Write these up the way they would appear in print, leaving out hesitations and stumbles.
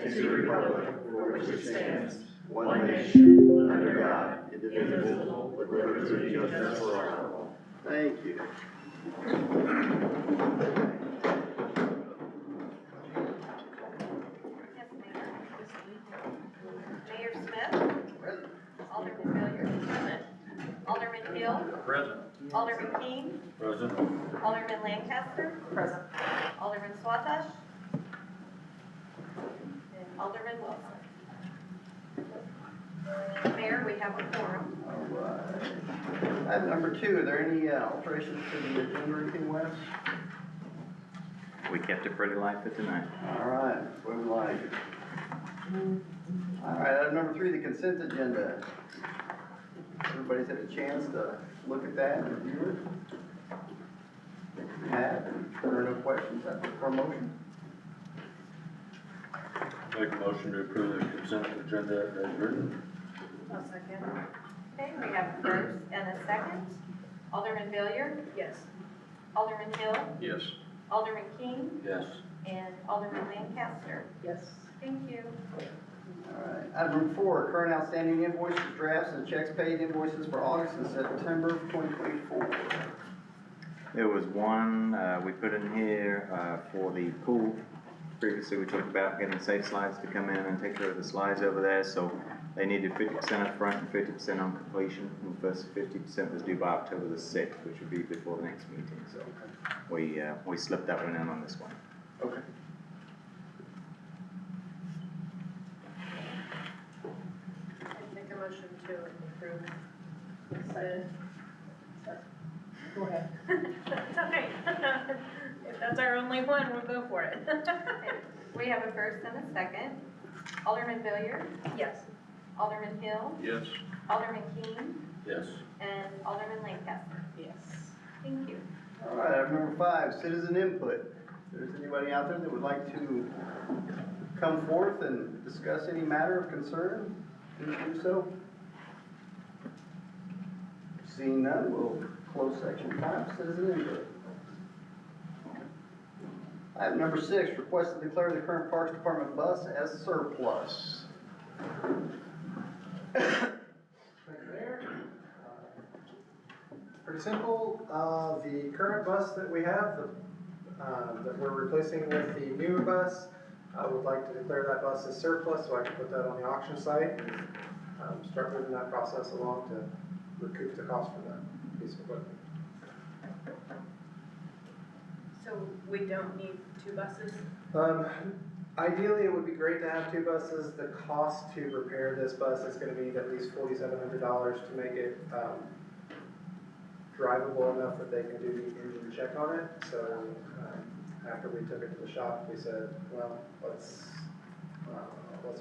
and to the republic for which it stands, one nation, under God, indivisible, with liberty and justice for all. Thank you. Mayor Smith. Present. Alderman Miller. Present. Alderman Hill. Present. Alderman King. Present. Alderman Lancaster. Present. Alderman Swatash. And Alderman Wilson. Mayor, we have a quorum. All right. Item number 2, are there any alterations to the agenda or anything, Wes? We kept it pretty light for tonight. All right, what do we like? All right, item number 3, the consent agenda. Everybody's had a chance to look at that and review it? If you have, if there are no questions, I'd look for a motion. Make a motion to approve the consent agenda as written. A second. Okay, we have a first and a second. Alderman Villier. Yes. Alderman Hill. Yes. Alderman King. Yes. And Alderman Lancaster. Yes. Thank you. All right, item number 4, current outstanding invoices, drafts, and checks paid invoices for August and September of 2024. There was one we put in here for the pool. Previously, we talked about getting Safe Slides to come in and take care of the slides over there. So they needed 50% up front and 50% on completion. And the first 50% was due by October the 6th, which would be before the next meeting. So we slipped that one in on this one. Okay. I'd make a motion to approve. Second. Go ahead. It's okay. If that's our only one, we'll go for it. We have a first and a second. Alderman Villier. Yes. Alderman Hill. Yes. Alderman King. Yes. And Alderman Lancaster. Yes. Thank you. All right, item number 5, citizen input. If there's anybody out there that would like to come forth and discuss any matter of concern, please do so. Seeing none, we'll close section 5, citizen input. Item number 6, request to declare the current Parks Department bus as surplus. Thank you, Mayor. Pretty simple. The current bus that we have, that we're replacing with the newer bus, I would like to declare that bus as surplus so I can put that on the auction site and start moving that process along to recoup the cost for that piece of equipment. So we don't need 2 buses? Ideally, it would be great to have 2 buses. The cost to repair this bus is going to be at least $4,700 to make it drivable enough that they can do the engine check on it. So after we took it to the shop, we said, well, let's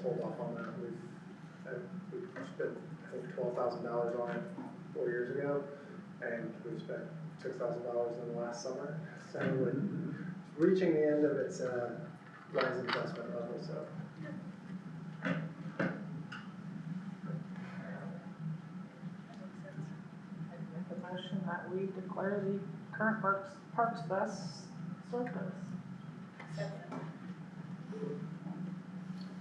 hold off on that. We've spent I think $12,000 on it 4 years ago, and we've spent $6,000 in the last summer. So we're reaching the end of its rise investment level. So. I'd make a motion that we declare the current parks bus surplus.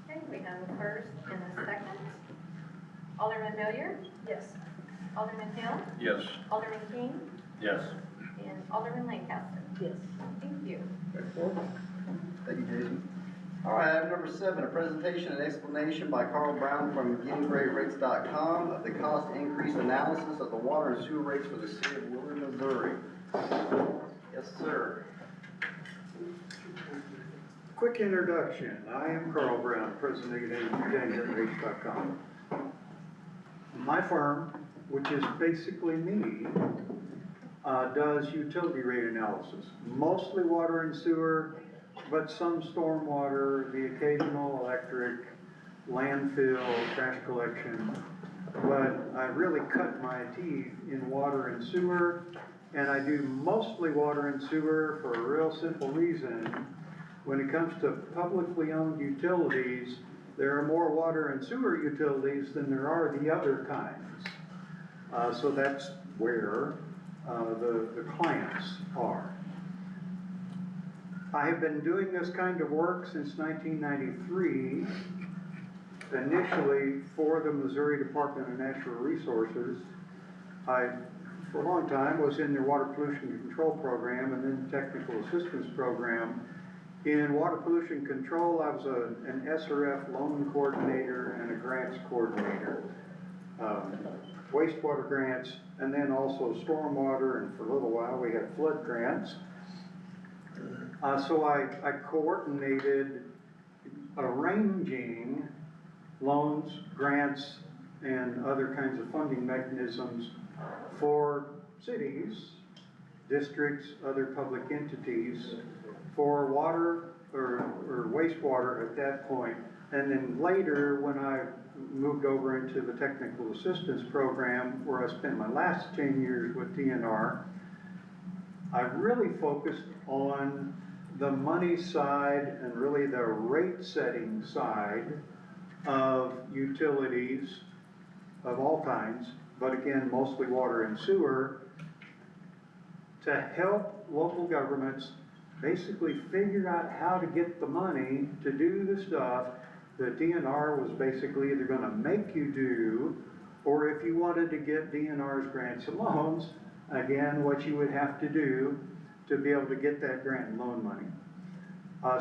Okay, we have a first and a second. Alderman Villier. Yes. Alderman Hill. Yes. Alderman King. Yes. And Alderman Lancaster. Yes. Thank you. Thank you, Jason. All right, item number 7, a presentation and explanation by Carl Brown from GettingGreatRates.com of the cost increase analysis of the water and sewer rates for the city of Willard, Missouri. Yes, sir. Quick introduction. I am Carl Brown, president of GettingGreatRates.com. My firm, which is basically me, does utility rate analysis, mostly water and sewer, but some stormwater, the occasional electric, landfill, trash collection. But I really cut my teeth in water and sewer, and I do mostly water and sewer for a real simple reason. When it comes to publicly owned utilities, there are more water and sewer utilities than there are the other kinds. So that's where the clients are. I have been doing this kind of work since 1993, initially for the Missouri Department of Natural Resources. I, for a long time, was in their water pollution control program and then technical assistance program. In water pollution control, I was an SRF loan coordinator and a grants coordinator. Wastewater grants, and then also stormwater, and for a little while we had flood grants. So I coordinated arranging loans, grants, and other kinds of funding mechanisms for cities, districts, other public entities, for water or wastewater at that point. And then later, when I moved over into the technical assistance program, where I spent my last 10 years with DNR, I really focused on the money side and really the rate setting side of utilities of all kinds, but again, mostly water and sewer, to help local governments basically figure out how to get the money to do the stuff that DNR was basically either gonna make you do, or if you wanted to get DNR's grants and loans, again, what you would have to do to be able to get that grant and loan money.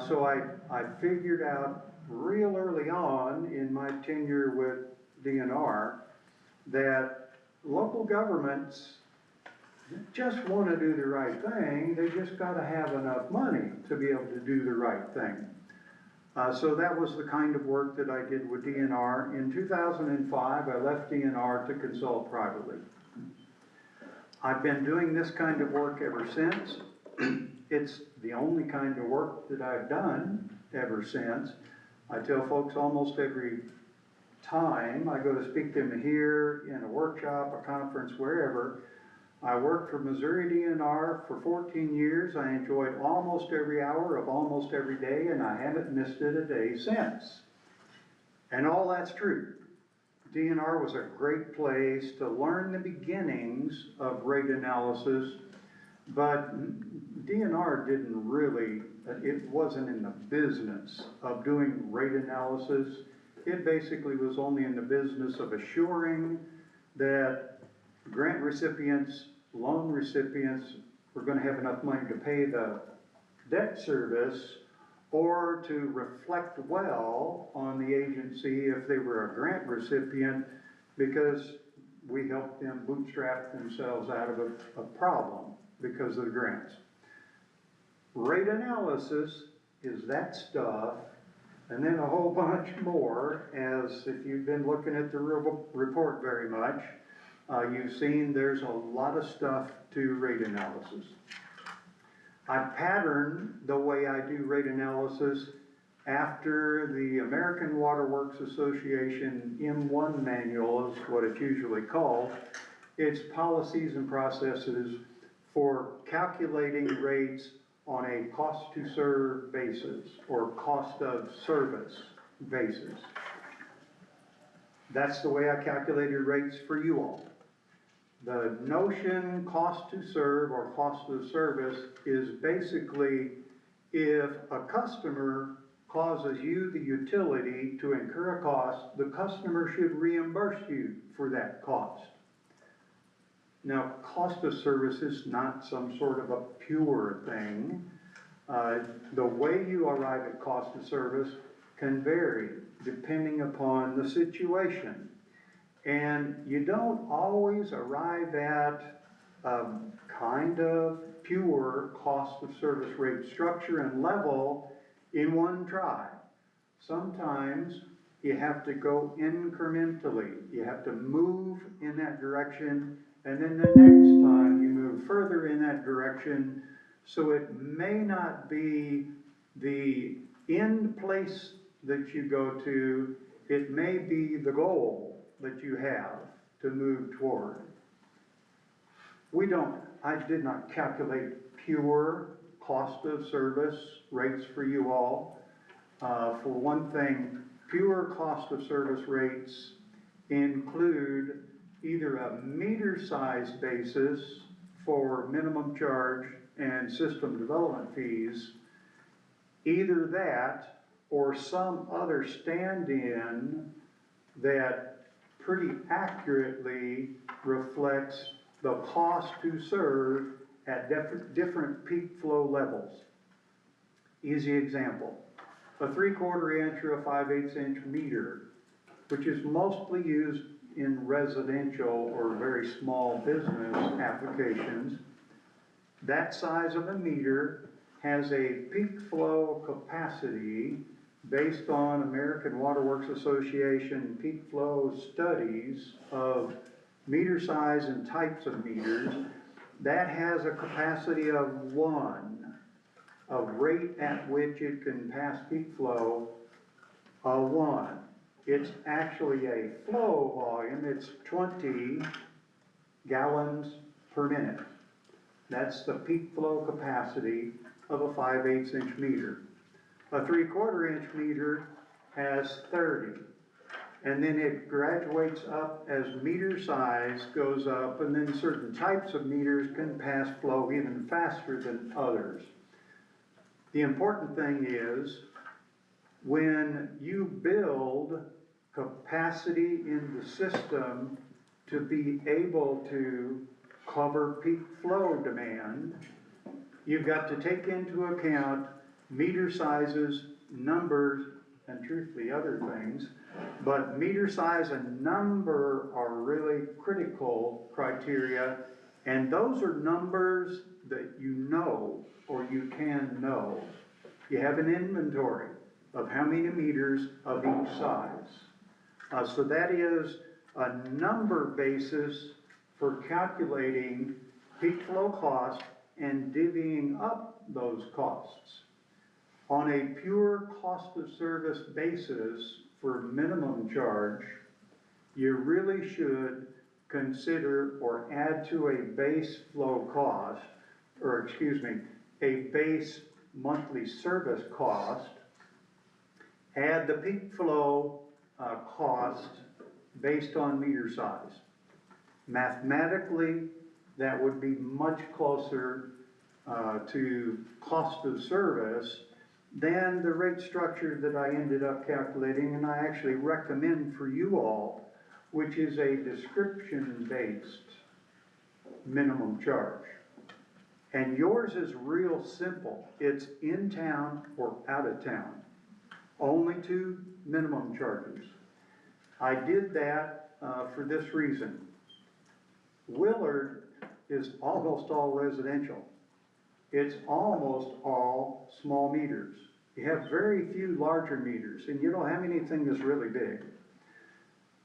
So I figured out real early on in my tenure with DNR that local governments just want to do the right thing. They just got to have enough money to be able to do the right thing. So that was the kind of work that I did with DNR. In 2005, I left DNR to consult privately. I've been doing this kind of work ever since. It's the only kind of work that I've done ever since. I tell folks almost every time I go to speak to them here, in a workshop, a conference, wherever. I worked for Missouri DNR for 14 years. I enjoyed almost every hour of almost every day, and I haven't missed it a day since. And all that's true. DNR was a great place to learn the beginnings of rate analysis, but DNR didn't really, it wasn't in the business of doing rate analysis. It basically was only in the business of assuring that grant recipients, loan recipients were going to have enough money to pay the debt service or to reflect well on the agency if they were a grant recipient, because we helped them bootstrap themselves out of a problem because of the grants. Rate analysis is that stuff, and then a whole bunch more, as if you've been looking at the report very much, you've seen there's a lot of stuff to rate analysis. I pattern the way I do rate analysis after the American Water Works Association M1 manual is what it's usually called. It's policies and processes for calculating rates on a cost to serve basis or cost of service basis. That's the way I calculated rates for you all. The notion cost to serve or cost of service is basically if a customer causes you, the utility, to incur a cost, the customer should reimburse you for that cost. Now, cost of service is not some sort of a pure thing. The way you arrive at cost of service can vary depending upon the situation. And you don't always arrive at a kind of pure cost of service rate structure and level in one try. Sometimes you have to go incrementally. You have to move in that direction, and then the next time you move further in that direction. So it may not be the end place that you go to, it may be the goal that you have to move toward. I did not calculate pure cost of service rates for you all. For one thing, pure cost of service rates include either a meter size basis for minimum charge and system development fees, either that or some other stand-in that pretty accurately reflects the cost to serve at different peak flow levels. Easy example, a 3/4 inch or a 5/8 inch meter, which is mostly used in residential or very small business applications. That size of a meter has a peak flow capacity based on American Water Works Association peak flow studies of meter size and types of meters. That has a capacity of 1, a rate at which it can pass peak flow of 1. It's actually a flow volume, it's 20 gallons per minute. That's the peak flow capacity of a 5/8 inch meter. A 3/4 inch meter has 30. And then it graduates up as meter size goes up, and then certain types of meters can pass flow even faster than others. The important thing is, when you build capacity in the system to be able to cover peak flow demand, you've got to take into account meter sizes, numbers, and truthfully other things, but meter size and number are really critical criteria, and those are numbers that you know or you can know. You have an inventory of how many meters of each size. So that is a number basis for calculating peak flow cost and divvying up those costs. On a pure cost of service basis for minimum charge, you really should consider or add to a base flow cost, or excuse me, a base monthly service cost, add the peak flow cost based on meter size. Mathematically, that would be much closer to cost of service than the rate structure that I ended up calculating, and I actually recommend for you all, which is a description-based minimum charge. And yours is real simple. It's in town or out of town. Only 2 minimum charges. I did that for this reason. Willard is almost all residential. It's almost all small meters. You have very few larger meters, and you don't have anything that's really big.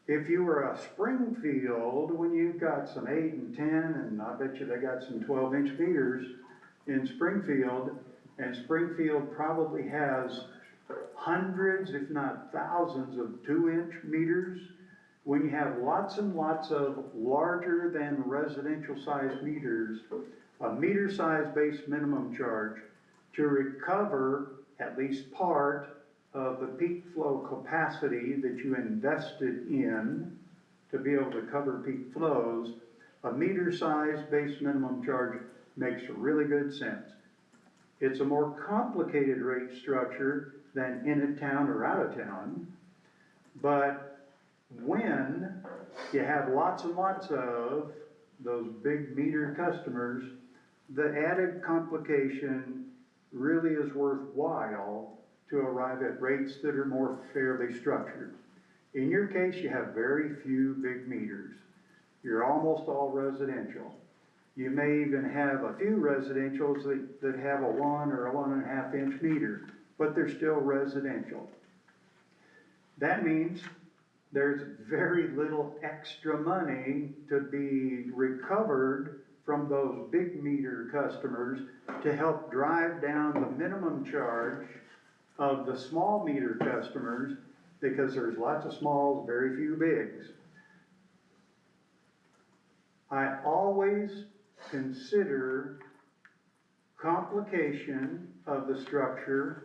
If you were a Springfield, when you've got some 8 and 10, and I bet you they got some 12-inch meters in Springfield, and Springfield probably has hundreds, if not thousands, of 2-inch meters. When you have lots and lots of larger than residential size meters, a meter size based minimum charge to recover at least part of the peak flow capacity that you invested in to be able to cover peak flows, a meter size based minimum charge makes really good sense. It's a more complicated rate structure than in a town or out of town, but when you have lots and lots of those big meter customers, the added complication really is worthwhile to arrive at rates that are more fairly structured. In your case, you have very few big meters. You're almost all residential. You may even have a few residentials that have a 1 or a 1.5 inch meter, but they're still residential. That means there's very little extra money to be recovered from those big meter customers to help drive down the minimum charge of the small meter customers, because there's lots of smalls, very few bigs. I always consider complication of the structure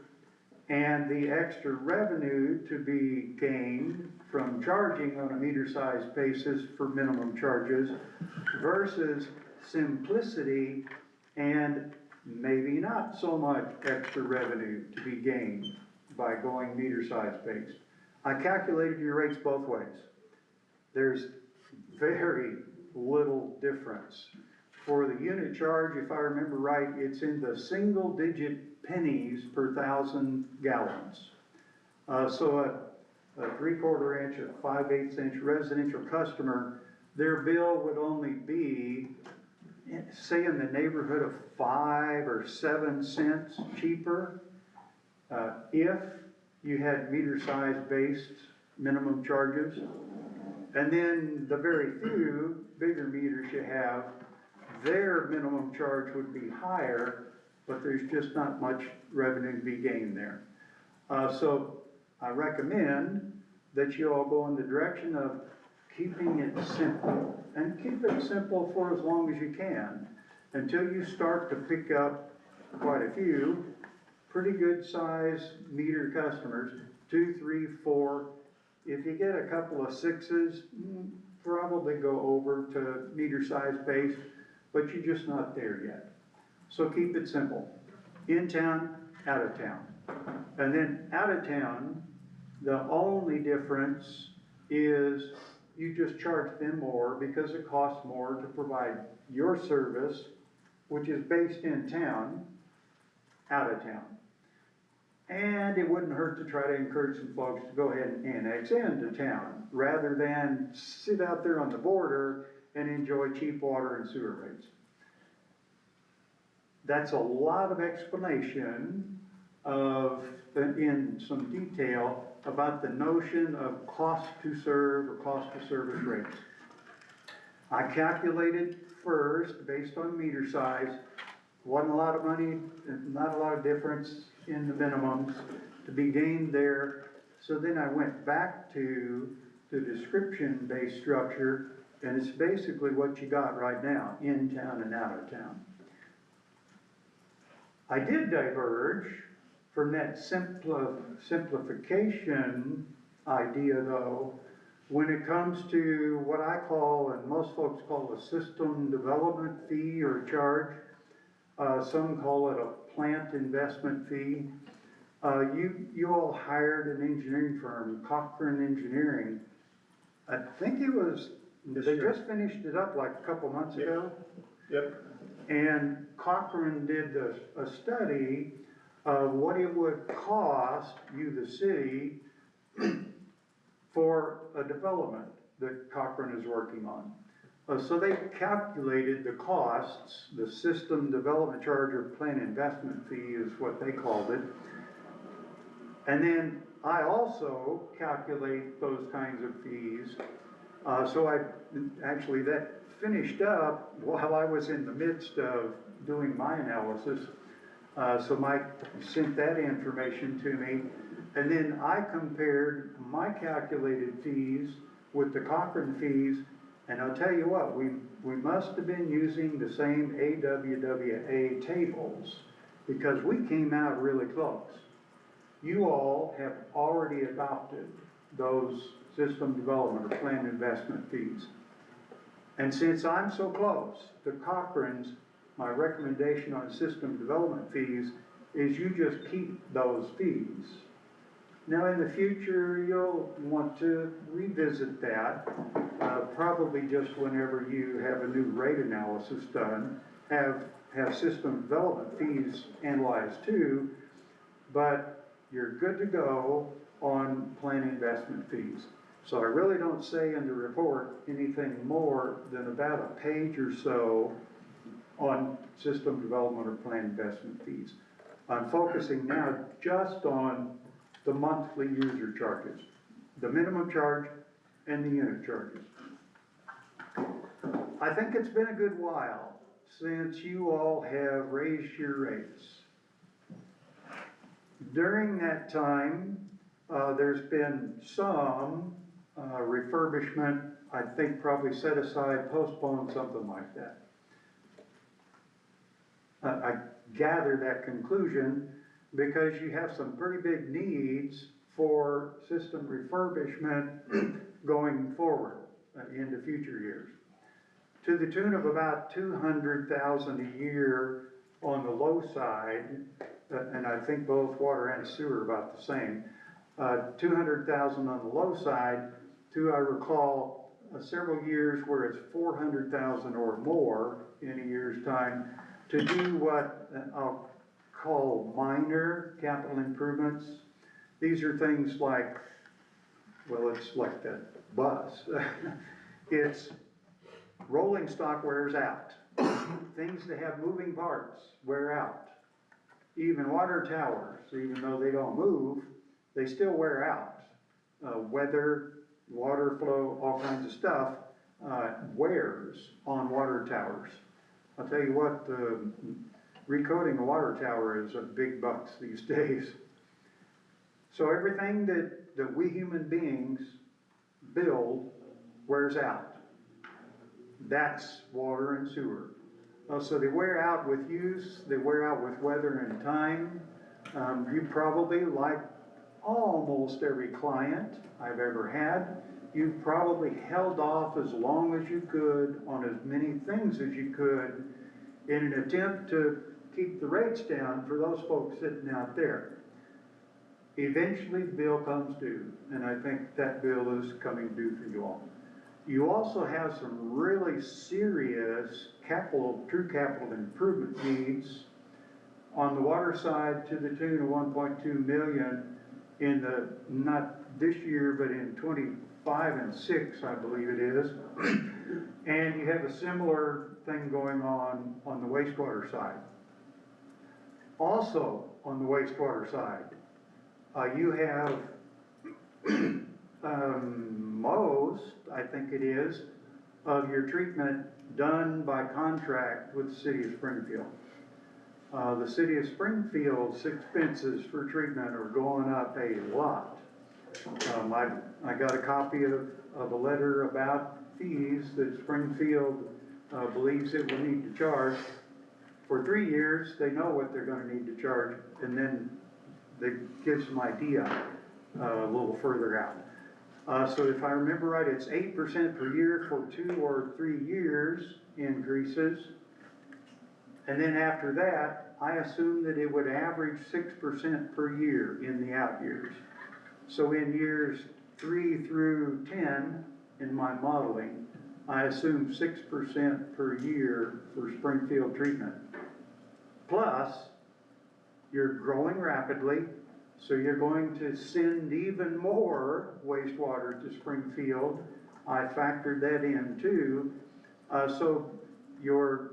and the extra revenue to be gained from charging on a meter size basis for minimum charges versus simplicity and maybe not so much extra revenue to be gained by going meter size based. I calculated your rates both ways. There's very little difference. For the unit charge, if I remember right, it's in the single-digit pennies per 1,000 gallons. So a 3/4 inch, a 5/8 inch residential customer, their bill would only be, say, in the neighborhood of 5 or 7 cents cheaper. If you had meter size based minimum charges. And then the very few bigger meters you have, their minimum charge would be higher, but there's just not much revenue to be gained there. So I recommend that you all go in the direction of keeping it simple. And keep it simple for as long as you can, until you start to pick up quite a few pretty good size meter customers, 2, 3, 4. If you get a couple of 6s, probably go over to meter size based, but you're just not there yet. So keep it simple. In town, out of town. And then out of town, the only difference is you just charge them more because it costs more to provide your service, which is based in town, out of town. And it wouldn't hurt to try to encourage some folks to go ahead and annex into town, rather than sit out there on the border and enjoy cheap water and sewer rates. That's a lot of explanation in some detail about the notion of cost to serve or cost to service rates. I calculated first, based on meter size, wasn't a lot of money, not a lot of difference in the minimums to be gained there. So then I went back to the description-based structure, and it's basically what you got right now, in town and out of town. I did diverge from that simplification idea, though, when it comes to what I call, and most folks call, a system development fee or charge. Some call it a plant investment fee. You all hired an engineering firm, Cochran Engineering. I think it was, they just finished it up like a couple months ago. Yep. And Cochran did a study of what it would cost you, the city, for a development that Cochran is working on. So they calculated the costs, the system development charge or plan investment fee is what they called it. And then I also calculate those kinds of fees. So that finished up while I was in the midst of doing my analysis. So Mike sent that information to me. And then I compared my calculated fees with the Cochran fees. And I'll tell you what, we must have been using the same AWWA tables, because we came out really close. You all have already adopted those system development or plan investment fees. And since I'm so close to Cochran's, my recommendation on system development fees is you just keep those fees. Now in the future, you'll want to revisit that, probably just whenever you have a new rate analysis done, have system development fees analyzed too, but you're good to go on plan investment fees. So I really don't say in the report anything more than about a page or so on system development or plan investment fees. I'm focusing now just on the monthly user charges, the minimum charge and the unit charges. I think it's been a good while since you all have raised your rates. During that time, there's been some refurbishment, I think probably set aside, postponed, something like that. I gather that conclusion because you have some pretty big needs for system refurbishment going forward into future years, to the tune of about $200,000 a year on the low side, and I think both water and sewer are about the same. 200,000 on the low side, to, I recall, several years where it's 400,000 or more in a year's time to do what I'll call minor capital improvements. These are things like, well, it's like that bus. It's rolling stock wears out. Things that have moving parts wear out. Even water towers, even though they don't move, they still wear out. Weather, water flow, all kinds of stuff wears on water towers. I'll tell you what, recoating a water tower is a big bucks these days. So everything that we human beings build wears out. That's water and sewer. So they wear out with use, they wear out with weather and time. You probably, like almost every client I've ever had, you've probably held off as long as you could on as many things as you could in an attempt to keep the rates down for those folks sitting out there. Eventually the bill comes due, and I think that bill is coming due for you all. You also have some really serious true capital improvement needs on the water side to the tune of 1.2 million in the, not this year, but in 25 and 6, I believe it is. And you have a similar thing going on the wastewater side. Also, on the wastewater side, you have most, I think it is, of your treatment done by contract with the city of Springfield. The city of Springfield's expenses for treatment are going up a lot. I got a copy of a letter about fees that Springfield believes it will need to charge. For 3 years, they know what they're going to need to charge, and then they give some idea a little further out. So if I remember right, it's 8% per year for 2 or 3 years increases. And then after that, I assume that it would average 6% per year in the out years. So in years 3 through 10 in my modeling, I assume 6% per year for Springfield treatment. Plus, you're growing rapidly, so you're going to send even more wastewater to Springfield. I factored that in too. So your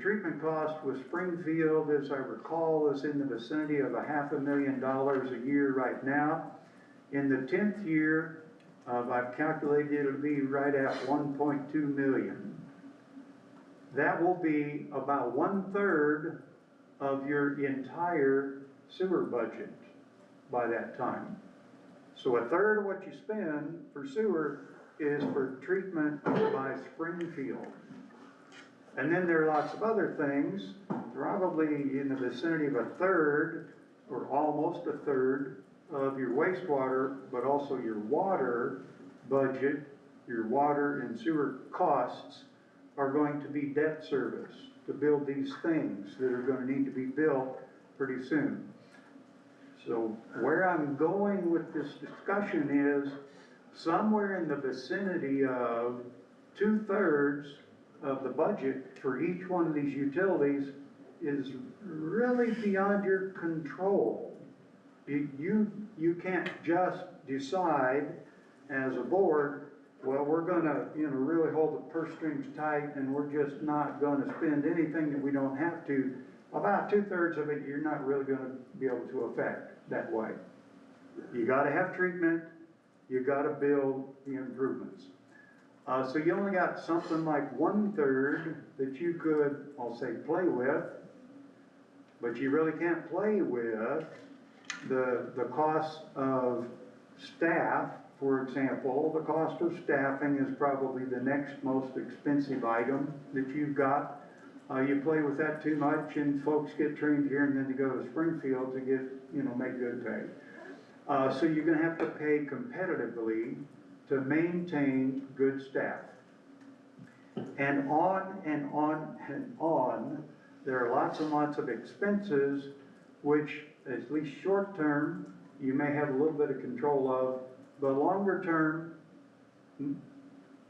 treatment cost with Springfield, as I recall, is in the vicinity of $500,000 a year right now. In the 10th year, I've calculated it'll be right at 1.2 million. That will be about 1/3 of your entire sewer budget by that time. So 1/3 of what you spend for sewer is for treatment by Springfield. And then there are lots of other things, probably in the vicinity of 1/3 or almost 1/3 of your wastewater, but also your water budget, your water and sewer costs are going to be debt service to build these things that are going to need to be built pretty soon. So where I'm going with this discussion is somewhere in the vicinity of 2/3 of the budget for each one of these utilities is really beyond your control. You can't just decide as a board, well, we're gonna, really hold the purse strings tight and we're just not gonna spend anything that we don't have to. About 2/3 of it, you're not really gonna be able to affect that way. You gotta have treatment, you gotta build the improvements. So you only got something like 1/3 that you could, I'll say, play with, but you really can't play with the cost of staff. For example, the cost of staffing is probably the next most expensive item that you've got. You play with that too much and folks get trained here and then they go to Springfield to get, make good pay. So you're gonna have to pay competitively to maintain good staff. And on and on and on, there are lots and lots of expenses which, at least short term, you may have a little bit of control of, but longer term,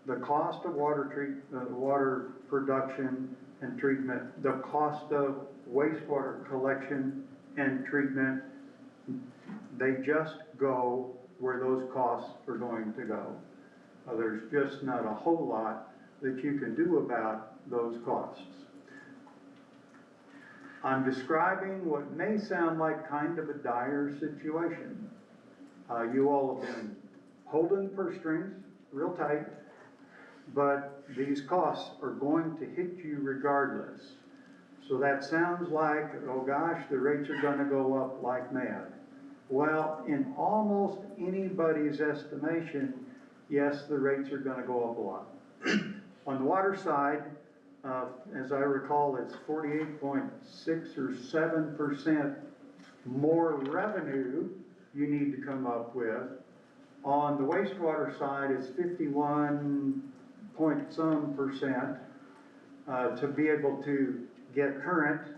the cost of water production and treatment, the cost of wastewater collection and treatment, they just go where those costs are going to go. There's just not a whole lot that you can do about those costs. I'm describing what may sound like kind of a dire situation. You all have been holding the purse strings real tight, but these costs are going to hit you regardless. So that sounds like, oh gosh, the rates are gonna go up like mad. Well, in almost anybody's estimation, yes, the rates are gonna go up a lot. On the water side, as I recall, it's 48.6 or 7% more revenue you need to come up with. On the wastewater side, it's 51 point some percent to be able to get current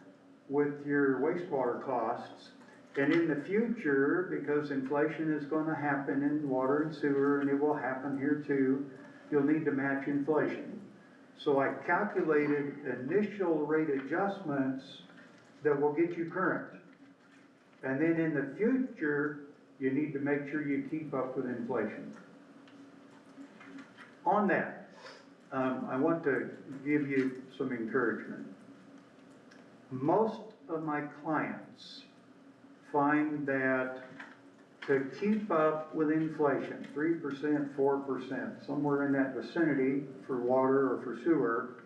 with your wastewater costs. And in the future, because inflation is going to happen in water and sewer, and it will happen here too, you'll need to match inflation. So I calculated initial rate adjustments that will get you current. And then in the future, you need to make sure you keep up with inflation. On that, I want to give you some encouragement. Most of my clients find that to keep up with inflation, 3%, 4%, somewhere in that vicinity for water or for sewer,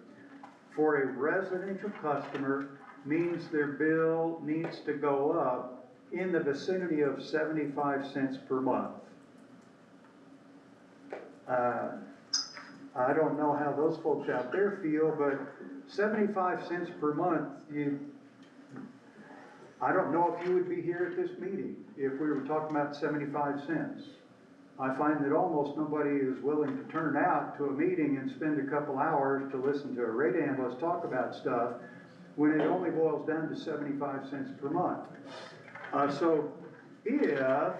for a residential customer means their bill needs to go up in the vicinity of 75 cents per month. I don't know how those folks out there feel, but 75 cents per month, I don't know if you would be here at this meeting if we were talking about 75 cents. I find that almost nobody is willing to turn out to a meeting and spend a couple hours to listen to a rate analyst talk about stuff when it only boils down to 75 cents per month. So if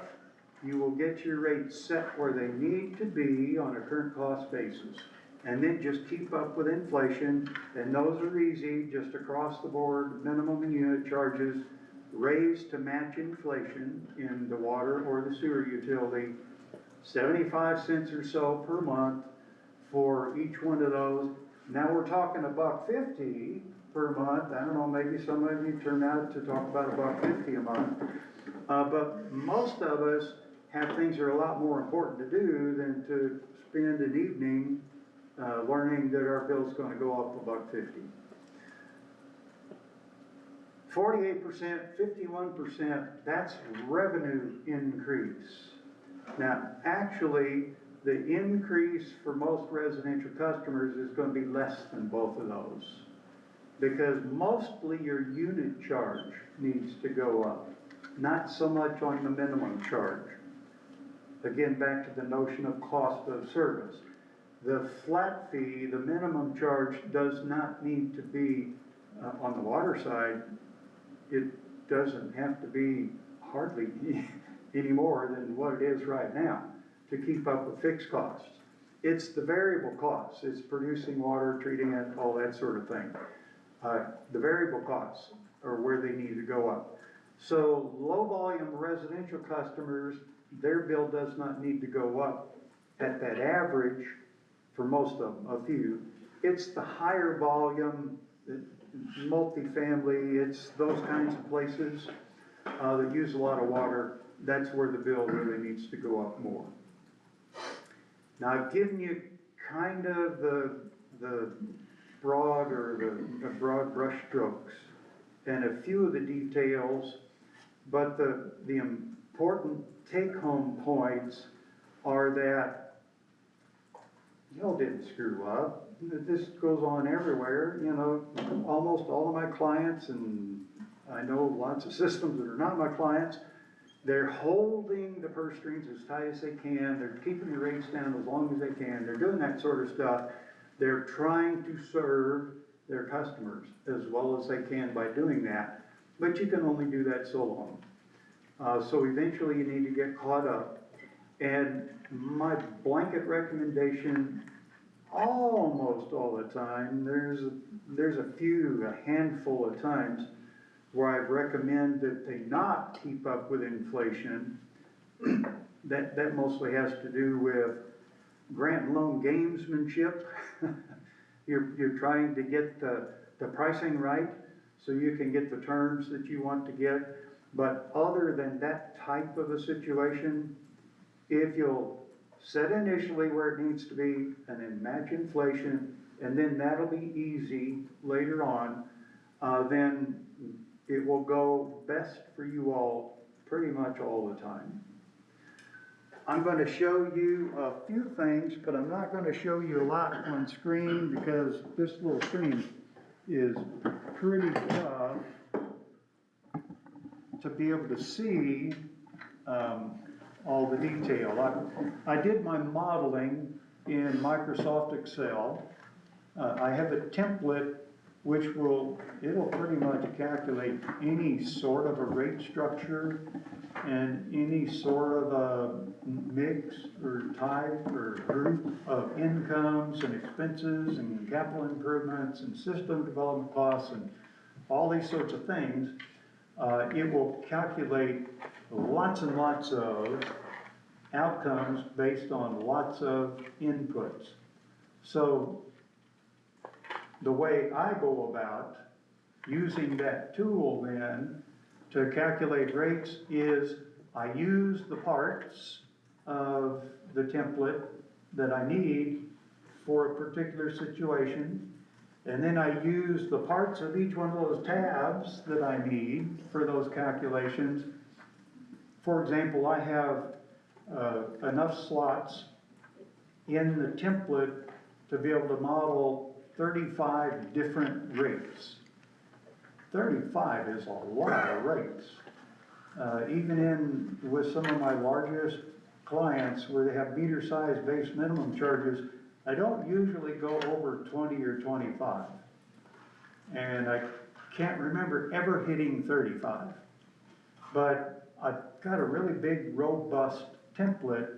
you will get your rates set where they need to be on a current cost basis, and then just keep up with inflation, and those are easy, just across the board, minimum and unit charges, raised to match inflation in the water or the sewer utility, 75 cents or so per month for each one of those. Now we're talking $1.50 per month. I don't know, maybe some of you turn out to talk about $1.50 a month. But most of us have things that are a lot more important to do than to spend an evening learning that our bill's gonna go up $1.50. 48%, 51%, that's revenue increase. Now, actually, the increase for most residential customers is going to be less than both of those, because mostly your unit charge needs to go up, not so much on the minimum charge. Again, back to the notion of cost of service. The flat fee, the minimum charge, does not need to be, on the water side, it doesn't have to be hardly any more than what it is right now to keep up with fixed costs. It's the variable costs. It's producing water, treating it, all that sort of thing. The variable costs are where they need to go up. So low volume residential customers, their bill does not need to go up at that average for most of them, a few. It's the higher volume, multifamily, it's those kinds of places that use a lot of water. That's where the bill really needs to go up more. Now I've given you kind of the broad or the broad brush strokes and a few of the details, but the important take-home points are that y'all didn't screw up. This goes on everywhere, you know, almost all of my clients, and I know lots of systems that are not my clients, they're holding the purse strings as tight as they can, they're keeping the rates down as long as they can, they're doing that sort of stuff. They're trying to serve their customers as well as they can by doing that, but you can only do that so long. So eventually you need to get caught up. And my blanket recommendation, almost all the time, there's a handful of times where I recommend that they not keep up with inflation. That mostly has to do with grant and loan gamesmanship. You're trying to get the pricing right so you can get the terms that you want to get. But other than that type of a situation, if you'll set initially where it needs to be and then match inflation, and then that'll be easy later on, then it will go best for you all pretty much all the time. I'm going to show you a few things, but I'm not going to show you a lot on screen because this little screen is pretty tough to be able to see all the detail. I did my modeling in Microsoft Excel. I have a template which it'll pretty much calculate any sort of a rate structure and any sort of a mix or type or group of incomes and expenses and capital improvements and system development costs and all these sorts of things. It will calculate lots and lots of outcomes based on lots of inputs. So the way I go about using that tool then to calculate rates is I use the parts of the template that I need for a particular situation, and then I use the parts of each one of those tabs that I need for those calculations. For example, I have enough slots in the template to be able to model 35 different rates. 35 is a lot of rates. Even with some of my largest clients where they have meter size base minimum charges, I don't usually go over 20 or 25. And I can't remember ever hitting 35. But I've got a really big, robust template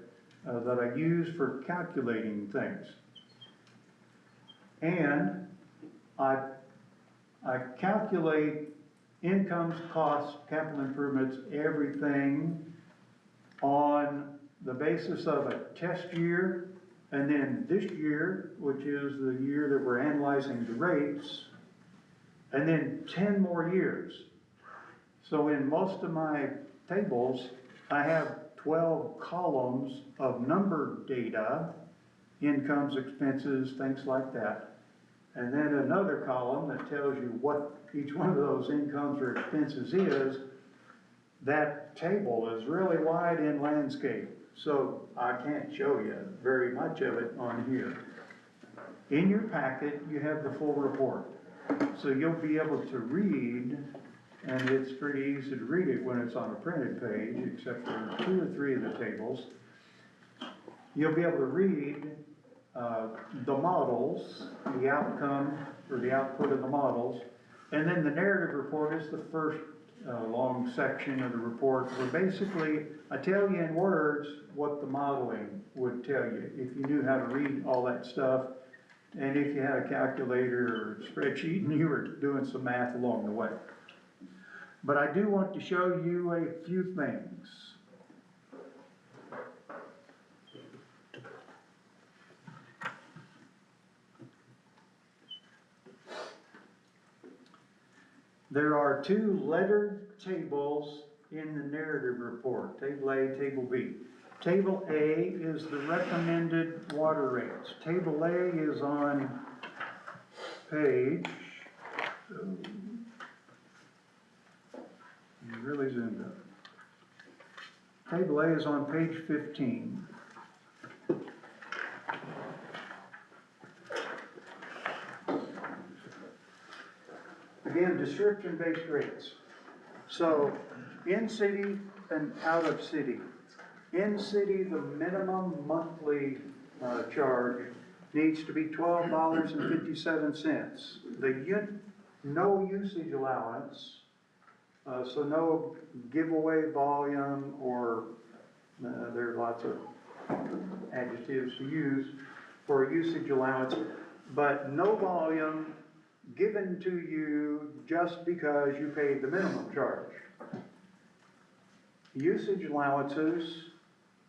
that I use for calculating things. And I calculate incomes, costs, capital improvements, everything on the basis of a test year, and then this year, which is the year that we're analyzing the rates, and then 10 more years. So in most of my tables, I have 12 columns of number data, incomes, expenses, things like that. And then another column that tells you what each one of those incomes or expenses is. That table is really wide in landscape, so I can't show you very much of it on here. In your packet, you have the full report. So you'll be able to read, and it's pretty easy to read it when it's on a printed page, except for 2 or 3 of the tables. You'll be able to read the models, the outcome or the output of the models, and then the narrative report is the first long section of the report where basically I tell you in words what the modeling would tell you if you knew how to read all that stuff and if you had a calculator or a spreadsheet and you were doing some math along the way. But I do want to show you a few things. There are 2 lettered tables in the narrative report, Table A, Table B. Table A is the recommended water rates. Table A is on page, really zoomed up. Table A is on page 15. Again, description-based rates. So, in city and out of city. In city, the minimum monthly charge needs to be $12.57. The no usage allowance So no giveaway volume or, there are lots of adjectives to use for usage allowance, but no volume given to you just because you paid the minimum charge. Usage allowances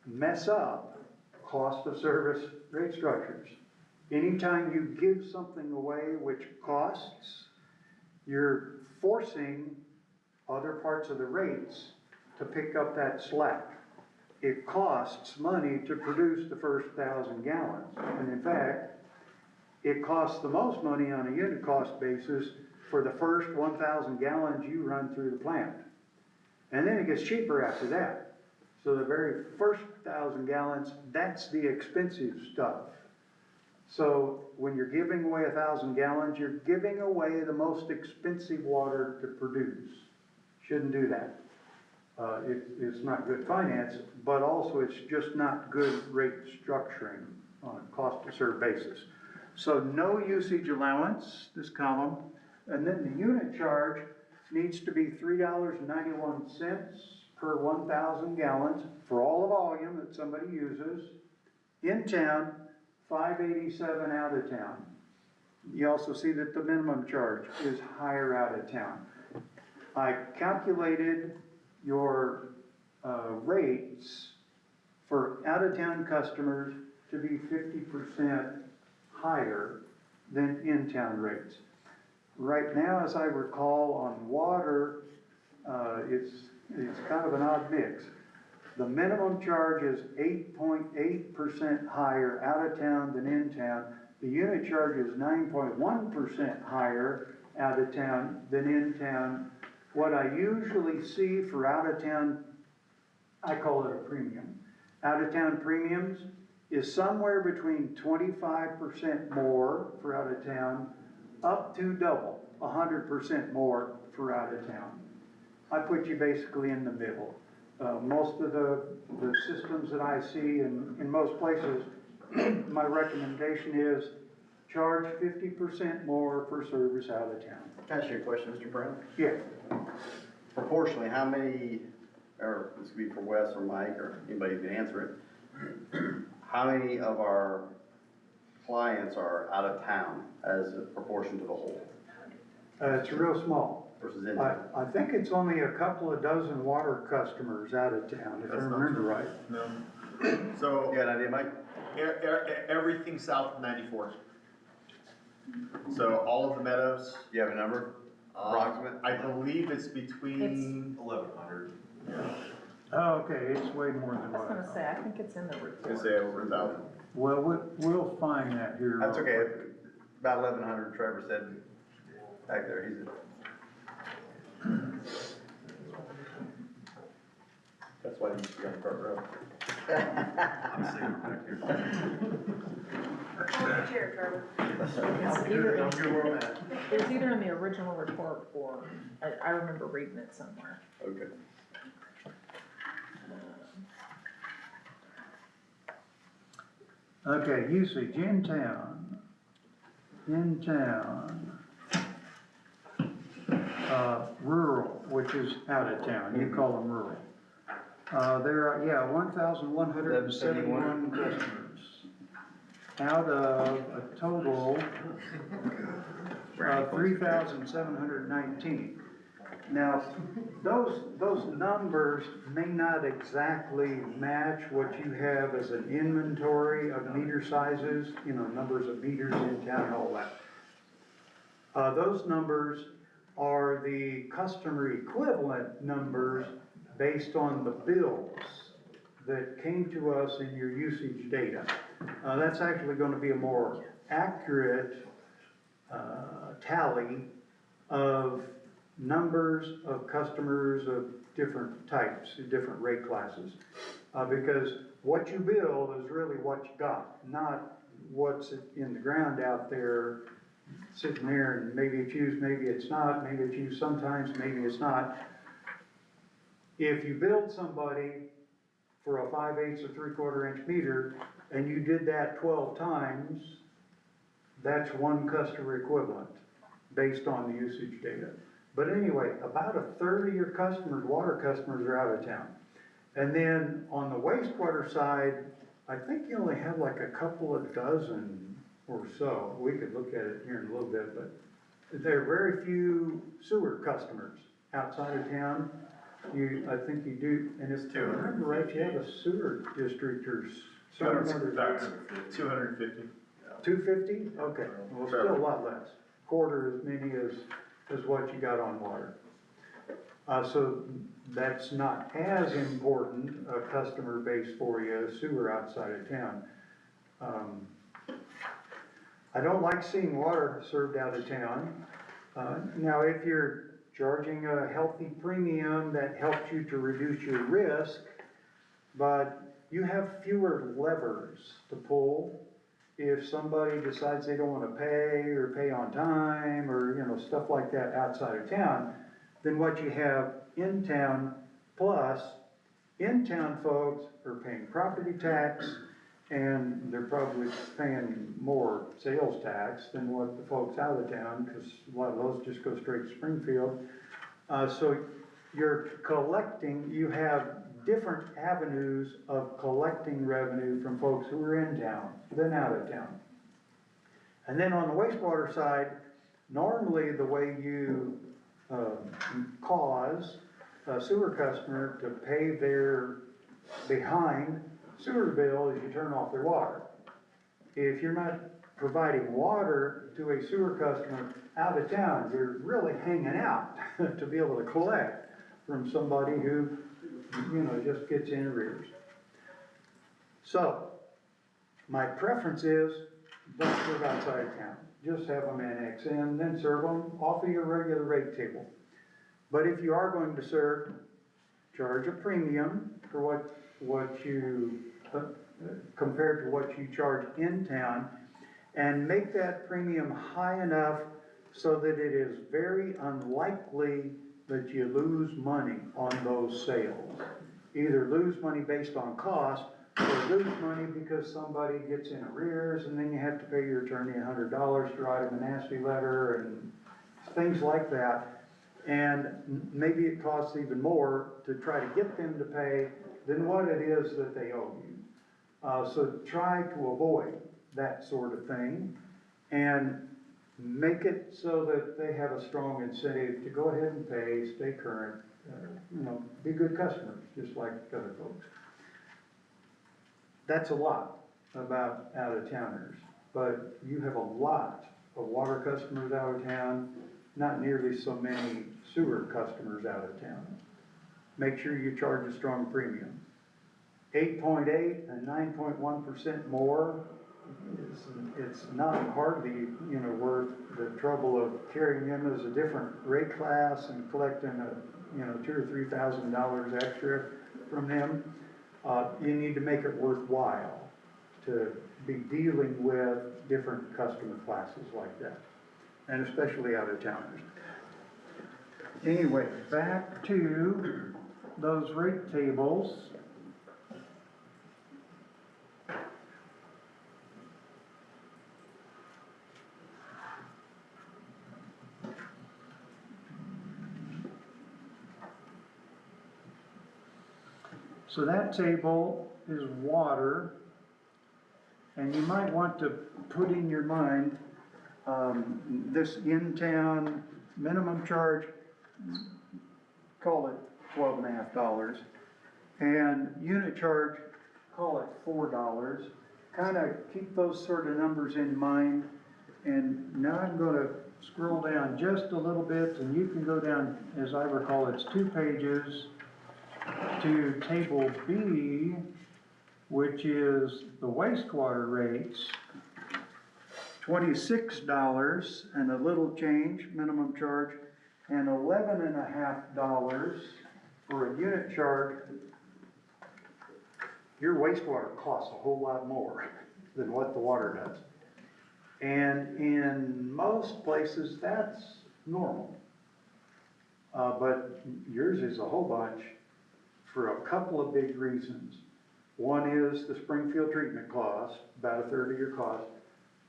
mess up cost of service rate structures. Anytime you give something away which costs, you're forcing other parts of the rates to pick up that slack. It costs money to produce the first 1,000 gallons. And in fact, it costs the most money on a unit cost basis for the first 1,000 gallons you run through the plant. And then it gets cheaper after that. So the very first 1,000 gallons, that's the expensive stuff. So when you're giving away 1,000 gallons, you're giving away the most expensive water to produce. Shouldn't do that. It's not good finance, but also it's just not good rate structuring on a cost to serve basis. So no usage allowance, this column, and then the unit charge needs to be $3.91 per 1,000 gallons for all the volume that somebody uses. In town, $5.87 out of town. You also see that the minimum charge is higher out of town. I calculated your rates for out-of-town customers to be 50% higher than in-town rates. Right now, as I recall, on water, it's kind of an odd mix. The minimum charge is 8.8% higher out of town than in town. The unit charge is 9.1% higher out of town than in town. What I usually see for out of town, I call it a premium. Out of town premiums is somewhere between 25% more for out of town, up to double, 100% more for out of town. I put you basically in the middle. Most of the systems that I see in most places, my recommendation is charge 50% more for service out of town. Can I ask you a question, Mr. Brown? Yeah. Proportionally, how many, or this could be for Wes or Mike or anybody who can answer it, how many of our clients are out of town as a proportion to the whole It's real small. versus in I town? think it's only a couple of dozen water customers out of town, if I That's not remember true. right. No. You So, got an idea, Mike? everything south of 94. So all of the meadows. Do you have a number? Approximate? I believe it's between. 1,100. Oh, okay, it's way more than I was what I gonna thought. say, I think it's in the I report. say over 1,000. Well, we'll find that here. That's real okay. quick. About 1,100, Trevor said back there. He's That's why you used to be on Cart Road. I'm sitting back here. Hold your chair, Trevor. It was either in the original report or, I remember reading it somewhere. Okay. Okay, usage in town, rural, which is out of town, you call them rural. There are, 1,171 customers, out of a total of 3,719. Now, those numbers may not exactly match what you have as an inventory of meter sizes, numbers of meters in town and all that. Those numbers are the customer equivalent numbers based on the bills that came to us in your usage data. That's actually going to be a more accurate tally of numbers of customers of different types, different rate classes. Because what you bill is really what you got, not what's in the ground out there sitting there and maybe it's used, maybe it's not, maybe it's used sometimes, maybe it's not. If you billed somebody for a 5/8 or 3/4 inch meter and you did that 12 times, that's one customer equivalent based on the usage data. But anyway, about a third of your customers, water customers, are out of town. And then on the wastewater side, I think you only have like a couple of dozen or so. We could look at it here in a little bit, but there are very few sewer customers outside of town. I think you do, and if I remember right, you have a sewer district or something. 250. 250? Okay, well, still a lot less. Quarter as many as what you got on water. So that's not as important a customer base for you as sewer outside of town. I don't like seeing water served out of town. Now, if you're charging a healthy premium that helps you to reduce your risk, but you have fewer levers to pull if somebody decides they don't want to pay or pay on time or, you know, stuff like that outside of town, then what you have in town, plus in-town folks are paying property tax, and they're probably paying more sales tax than what the folks out of town, because a lot of those just go straight to Springfield. So you're collecting, you have different avenues of collecting revenue from folks who are in town than out of town. And then on the wastewater side, normally the way you cause a sewer customer to pay their behind sewer bill is you turn off their water. If you're not providing water to a sewer customer out of town, you're really hanging out to be able to collect from somebody who, you know, just gets in arrears. So, my preference is don't serve outside of town. Just have them annex in, then serve them off of your regular rate table. But if you are going to serve, charge a premium for what you, compared to what you charge in town, and make that premium high enough so that it is very unlikely that you lose money on those sales. Either lose money based on cost, or lose money because somebody gets in arrears and then you have to pay your attorney $100 to write them a nasty letter and things like that. And maybe it costs even more to try to get them to pay than what it is that they owe you. So try to avoid that sort of thing and make it so that they have a strong incentive to go ahead and pay, stay current, you know, be good customers, just like other folks. That's a lot about out-of-towners, but you have a lot of water customers out of town, not nearly so many sewer customers out of town. Make sure you charge a strong premium. 8.8 and 9.1% more, it's not hardly, you know, worth the trouble of carrying them as a different rate class and collecting $2,000 or $3,000 extra from them. You need to make it worthwhile to be dealing with different customer classes like that, and especially out-of-towners. Anyway, back to those rate tables. So that table is water, and you might want to put in your mind this in-town minimum charge, call it $12.50, and unit charge, call it $4. Kind of keep those sort of numbers in mind. And now I'm going to scroll down just a little bit, and you can go down, as I recall, it's 2 pages, to table B, which is the wastewater rates. $26 and a little change minimum charge, and $11.50 for a unit charge. Your wastewater costs a whole lot more than what the water does. And in most places, that's normal. But yours is a whole bunch for a couple of big reasons. One is the Springfield treatment cost, about a third of your cost.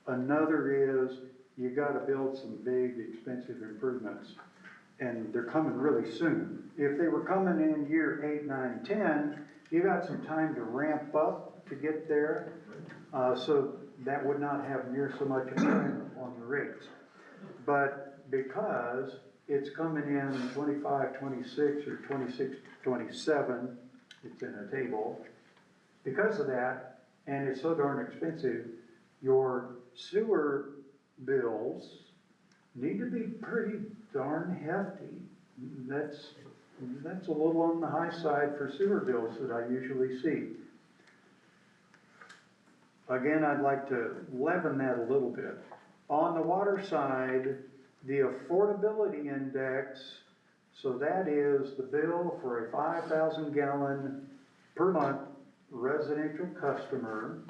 Another is you got to build some big, expensive improvements and they're coming really soon. If they were coming in year 8, 9, 10, you got some time to ramp up to get there. So that would not have near so much effect on the rates. But because it's coming in 25, 26, or 26, 27, it's in a table, because of that, and it's so darn expensive, your sewer bills need to be pretty darn hefty. That's a little on the high side for sewer bills that I usually see. Again, I'd like to leaven that a little bit. On the water side, the affordability index, so that is the bill for a 5,000 gallon per month residential customer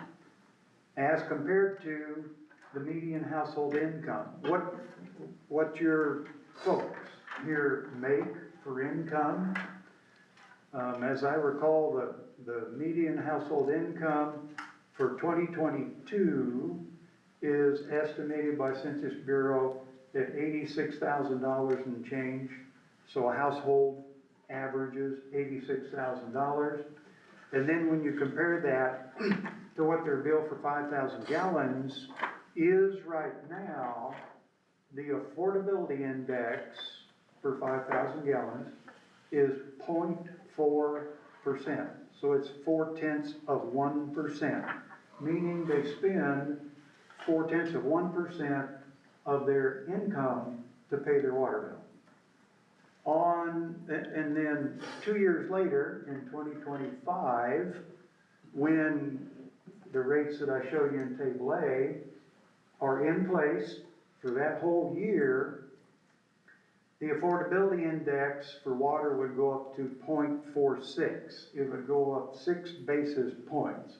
as compared to the median household income. What your folks here make for income? As I recall, the median household income for 2022 is estimated by Census Bureau at $86,000 and change. So a household averages $86,000. And then when you compare that to what their bill for 5,000 gallons is right now, the affordability index for 5,000 gallons is 0.4%. So it's 0.4%, meaning they spend 0.4% of their income to pay their water bill. And then 2 years later, in 2025, when the rates that I showed you in Table A are in place for that whole year, the affordability index for water would go up to 0.46. It would go up 6 basis points,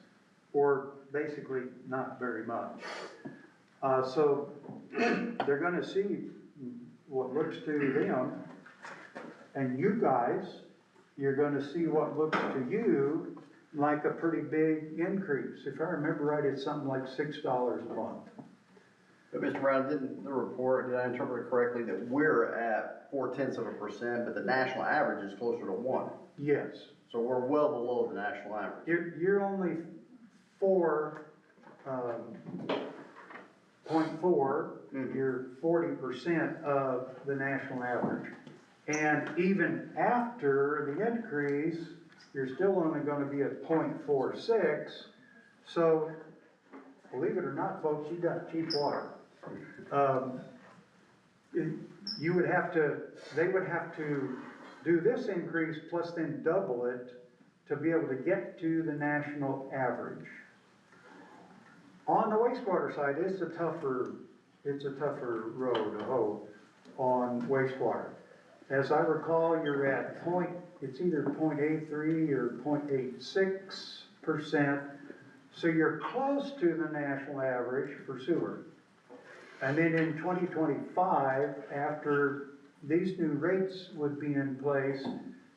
or basically not very much. So they're going to see what looks to them, and you guys, you're going to see what looks to you like a pretty big increase. If I remember right, it's something like $6 a month. But Mr. Brown, did I interpret it correctly that we're at 0.4%, but the national average is closer to 1? Yes. So we're well below the national average. You're only 0.4, you're 40% of the national average. And even after the increase, you're still only going to be at 0.46. So, believe it or not, folks, you got cheap water. They would have to do this increase plus then double it to be able to get to the national average. On the wastewater side, it's a tougher road to hoe on wastewater. As I recall, you're at it's either 0.83 or 0.86%, so you're close to the national average for sewer. And then in 2025, after these new rates would be in place,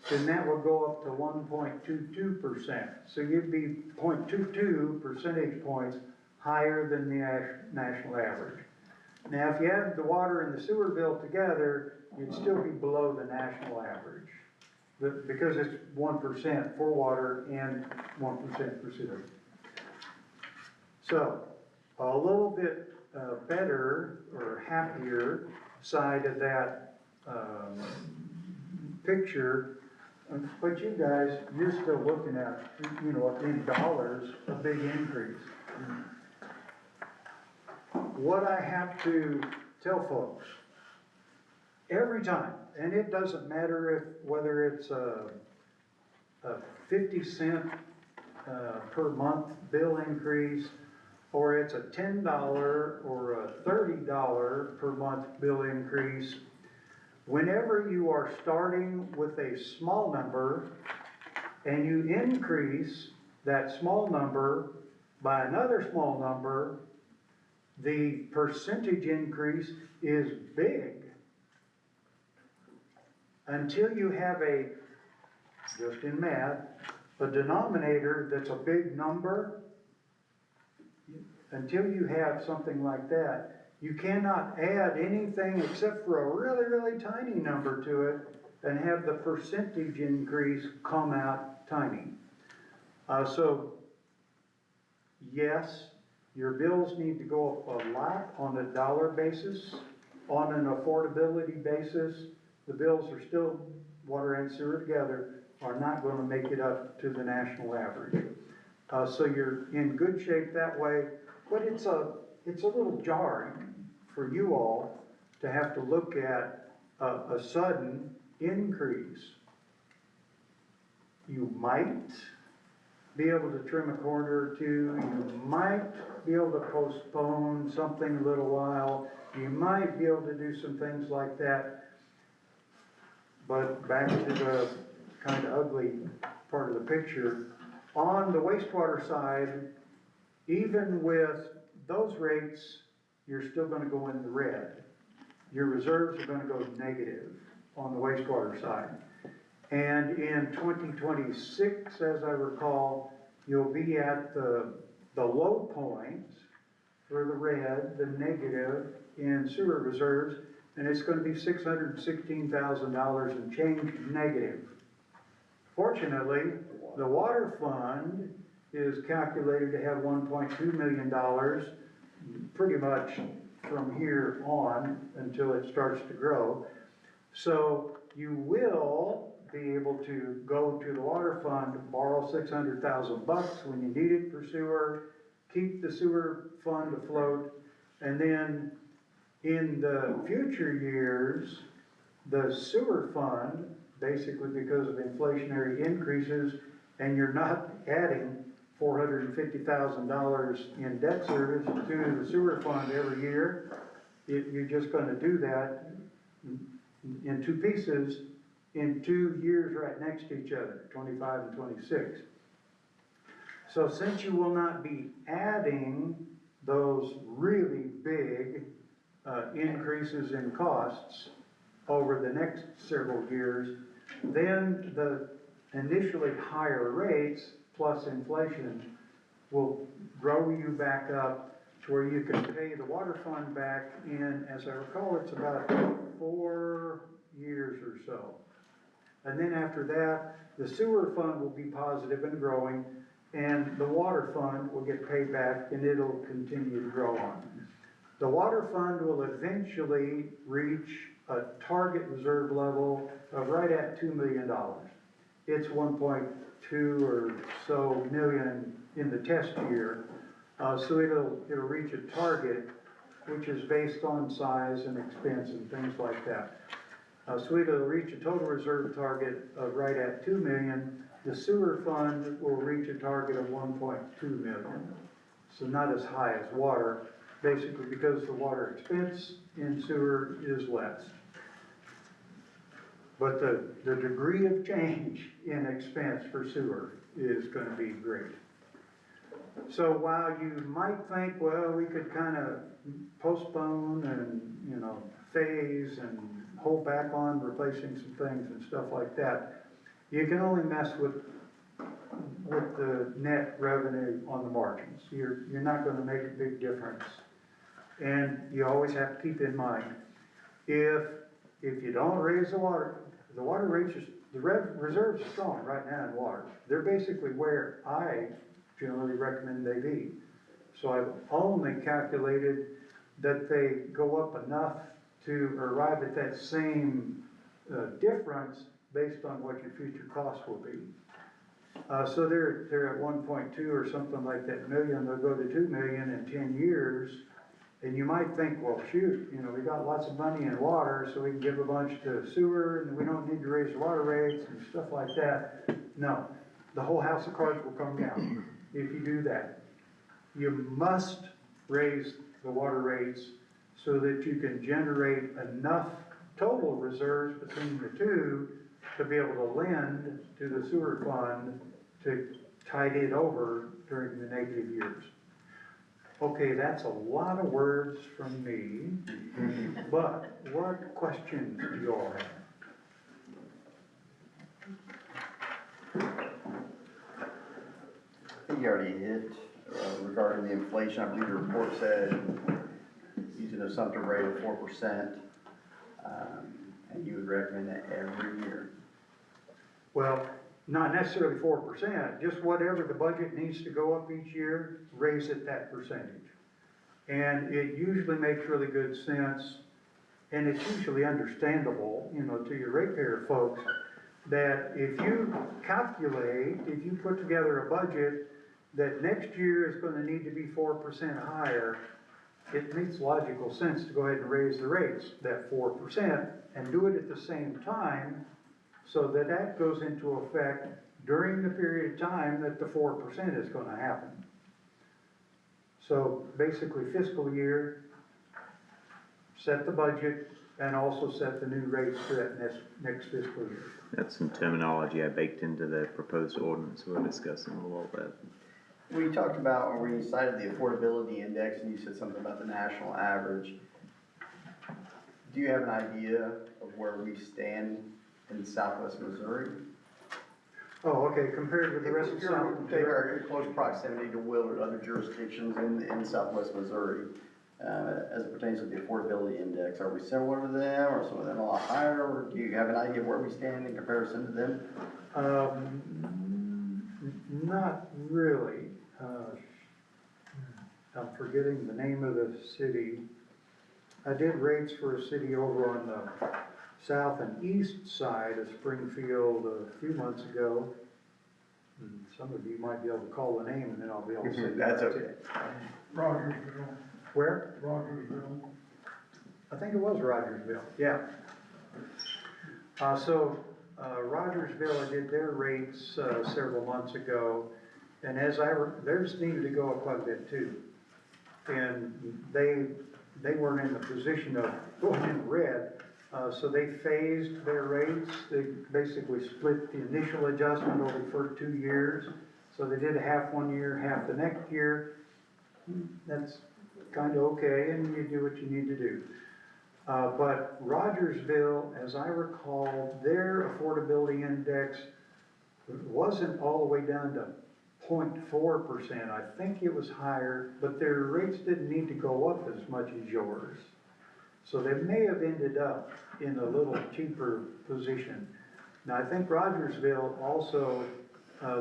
then that would go up to 1.22%. So you'd be 0.22 percentage points higher than the national average. Now, if you add the water and the sewer bill together, you'd still be below the national average. Because it's 1% for water and 1% for sewer. So, a little bit better or happier side of that picture, but you guys, you're still looking at, in dollars, a big increase. What I have to tell folks, every time, and it doesn't matter whether it's a 50 cent per month bill increase, or it's a $10 or a $30 per month bill increase, whenever you are starting with a small number and you increase that small number by another small number, the percentage increase is big. Until you have just in math, a denominator that's a big number, until you have something like that, You cannot add anything except for a really, really tiny number to it and have the percentage increase come out tiny. So, yes, your bills need to go up a lot on a dollar basis. On an affordability basis, the bills are still, water and sewer together, are not gonna make it up to the national average. So you're in good shape that way, but it's a little jarring for you all to have to look at a sudden increase. You might be able to trim a corner or two, you might be able to postpone something a little while, you might be able to do some things like that. But back to the kind of ugly part of the picture, on the wastewater side, even with those rates, you're still gonna go in the red. Your reserves are gonna go negative on the wastewater side. And in 2026, as I recall, you'll be at the low point for the red, the negative in sewer reserves, and it's gonna be $616,000 and change negative. Fortunately, the water fund is calculated to have $1.2 million pretty much from here on until it starts to grow. So you will be able to go to the water fund, borrow $600,000 when you need it for sewer, keep the sewer fund afloat, and then in the future years, the sewer fund, basically because of inflationary increases, and you're not adding $450,000 in debt service to the sewer fund every year, you're just gonna do that in two pieces in 2 years right next to each other, 25 and 26. So since you will not be adding those really big increases in costs over the next several years, then the initially higher rates plus inflation will grow you back up to where you can pay the water fund back in, as I recall, it's about 4 years or so. And then after that, the sewer fund will be positive and growing, and the water fund will get paid back, and it'll continue to grow on. The water fund will eventually reach a target reserve level of right at $2 million. It's 1.2 or so million in the test year. So it'll reach a target, which is based on size and expense and things like that. So it'll reach a total reserve target of right at 2 million. The sewer fund will reach a target of 1.2 million. So not as high as water, basically because the water expense in sewer is less. But the degree of change in expense for sewer is gonna be great. So while you might think, well, we could kind of postpone and, you know, phase and hold back on replacing some things and stuff like that, you can only mess with the net revenue on the margins. You're not gonna make a big difference. And you always have to keep in mind, if you don't raise the water rates, the reserves are strong right now in water. They're basically where I generally recommend they be. So I've only calculated that they go up enough to arrive at that same difference based on what your future costs will be. So they're at 1.2 or something like that million. They'll go to 2 million in 10 years. And you might think, well, shoot, you know, we got lots of money in water, so we can give a bunch to sewer, and we don't need to raise the water rates and stuff like that. No, the whole house of cards will come down if you do that. You must raise the water rates so that you can generate enough total reserves between the two to be able to lend to the sewer fund to tide it over during the negative years. Okay, that's a lot of words from me, but what questions do you all have? I think you already hit regarding the inflation. I believe the report said you an assumptive rate of 4%. And you would recommend that every year. Well, not necessarily 4%, just whatever the budget needs to go up each year, raise it that percentage. And it usually makes really good sense, and it's usually understandable, you know, to your ratepayer folks, that if you calculate, if you put together a budget that next year is gonna need to be 4% higher, it makes logical sense to go ahead and raise the rates, that 4%, and do it at the same time, so that that goes into effect during the period of time that the 4% is gonna happen. So basically fiscal year, set the budget, and also set the new rates for that next fiscal year. That's some terminology I baked into the proposed ordinance we're discussing a little bit. We talked about, or we cited the affordability index, and you said something about the national average. Do you have an idea of where we stand in southwest Missouri? Oh, okay, compared with the rest of South. Very close proximity to Willard, other jurisdictions in southwest Missouri, as it pertains to the affordability index. Are we similar to them, or some of them a lot higher, or do you have an idea of where we stand in comparison to them? Not really. I'm forgetting the name of the city. I did rates for a city over on the south and east side of Springfield a few months ago. Some of you might be able to call the name, and then I'll be able to say. That's okay. Rogersville. Where? Rogersville. I think it was Rogersville, yeah. Rogersville, I did their rates several months ago, and theirs needed to go up quite a bit too. And they weren't in the position of going in red, so they phased their rates. They basically split the initial adjustment over the first 2 years. So they did half 1 year, half the next year. That's kind of okay, and you do what you need to do. But Rogersville, as I recall, their affordability index wasn't all the way down to 0.4%. I think it was higher, but their rates didn't need to go up as much as yours. So they may have ended up in a little cheaper position. Now, I think Rogersville also,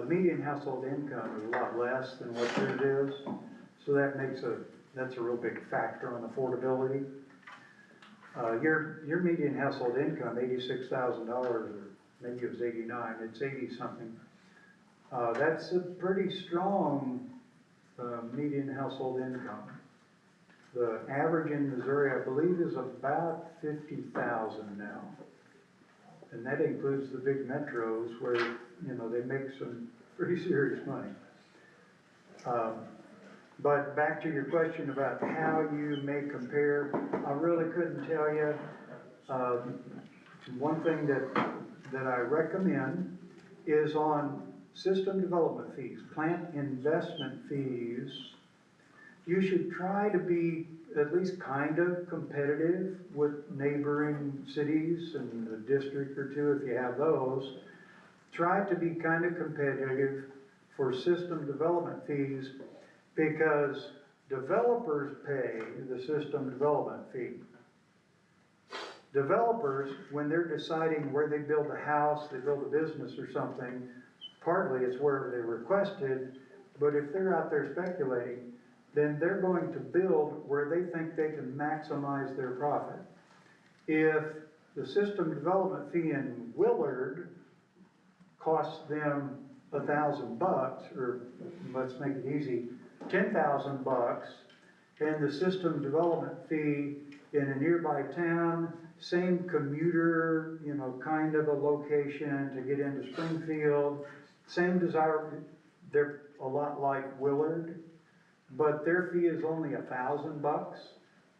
median household income is a lot less than what yours is. So that's a real big factor on affordability. Your median household income, $86,000, or maybe it was 89, it's 80 something. That's a pretty strong median household income. The average in Missouri, I believe, is about 50,000 now. And that includes the big metros where, you know, they make some pretty serious money. But back to your question about how you may compare, I really couldn't tell you. One thing that I recommend is on system development fees, plant investment fees. You should try to be at least kind of competitive with neighboring cities and a district or two if you have those. Try to be kind of competitive for system development fees, because developers pay the system development fee. Developers, when they're deciding where they build a house, they build a business or something, partly it's wherever they requested, but if they're out there speculating, then they're going to build where they think they can maximize their profit. If the system development fee in Willard costs them $1,000, or let's make it easy, $10,000, and the system development fee in a nearby town, same commuter, you know, kind of a location to get into Springfield, same desire, they're a lot like Willard, but their fee is only $1,000.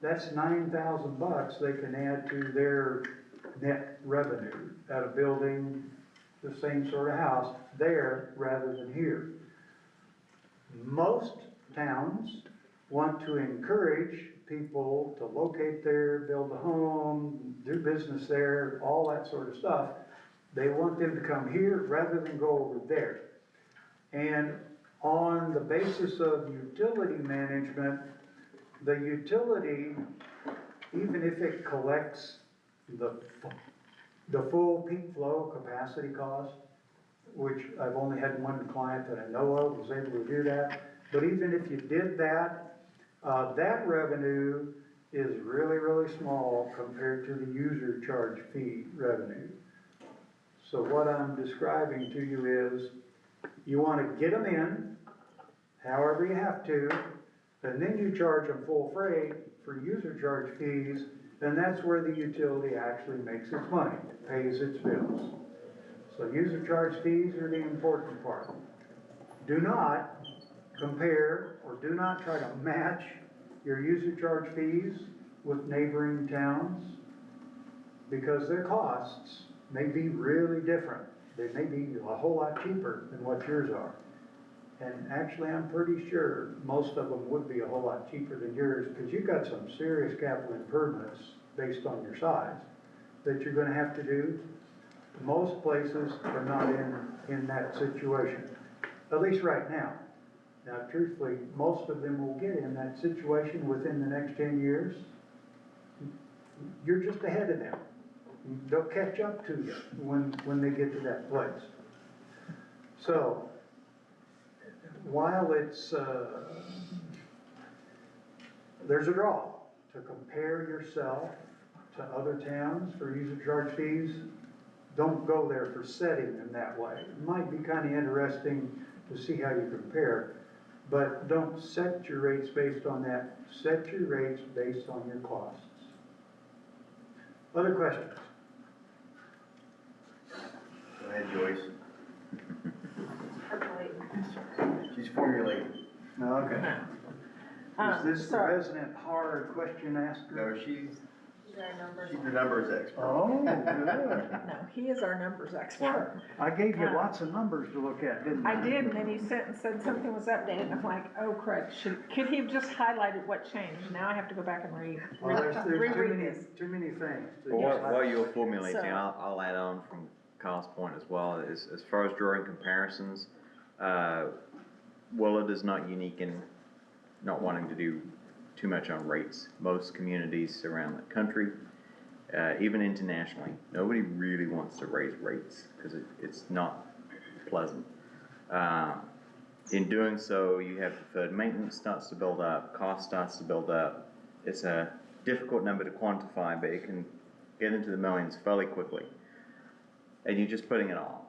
That's $9,000 they can add to their net revenue out of building the same sort of house there rather than here. Most towns want to encourage people to locate there, build a home, do business there, all that sort of stuff. They want them to come here rather than go over there. And on the basis of utility management, the utility, even if it collects the full peak flow capacity cost, which I've only had one client that I know of was able to do that, but even if you did that, that revenue is really, really small compared to the user charge fee revenue. So what I'm describing to you is, you wanna get them in, however you have to, and then you charge them full freight for user charge fees, and that's where the utility actually makes its money, pays its bills. So user charge fees are the important part. Do not compare or do not try to match your user charge fees with neighboring towns, because their costs may be really different. They may be a whole lot cheaper than what yours are. And actually, I'm pretty sure most of them would be a whole lot cheaper than yours, because you've got some serious capital improvements based on your size that you're gonna have to do. Most places are not in that situation, at least right now. Now, truthfully, most of them will get in that situation within the next 10 years. You're just ahead of them. They'll catch up to you when they get to that place. So, while it's, there's a draw to compare yourself to other towns for user charge fees, don't go there for setting them that way. It might be kind of interesting to see how you compare, but don't set your rates based on that. Set your rates based on your costs. Other questions? Go ahead, Joyce. Percolating. She's formulating. Okay. Is this the resident hard question asker? No, she's These are our numbers. the numbers expert. Oh, good. No, he is our numbers expert. I gave you lots of numbers to look at, didn't I? I did, and then he said something was updated, and I'm like, oh crud, could he have just highlighted what changed? Now I have to go back and Well, there's reread this. too many things. to Well, just while you're highlight. formulating, So- I'll add on from Carl's point as well, as far as drawing comparisons, Willard is not unique in not wanting to do too much on rates. Most communities around the country, even internationally, nobody really wants to raise rates, because it's not pleasant. In doing so, you have deferred maintenance starts to build up, cost starts to build up. It's a difficult number to quantify, but it can get into the millions fairly quickly. And you're just putting it off.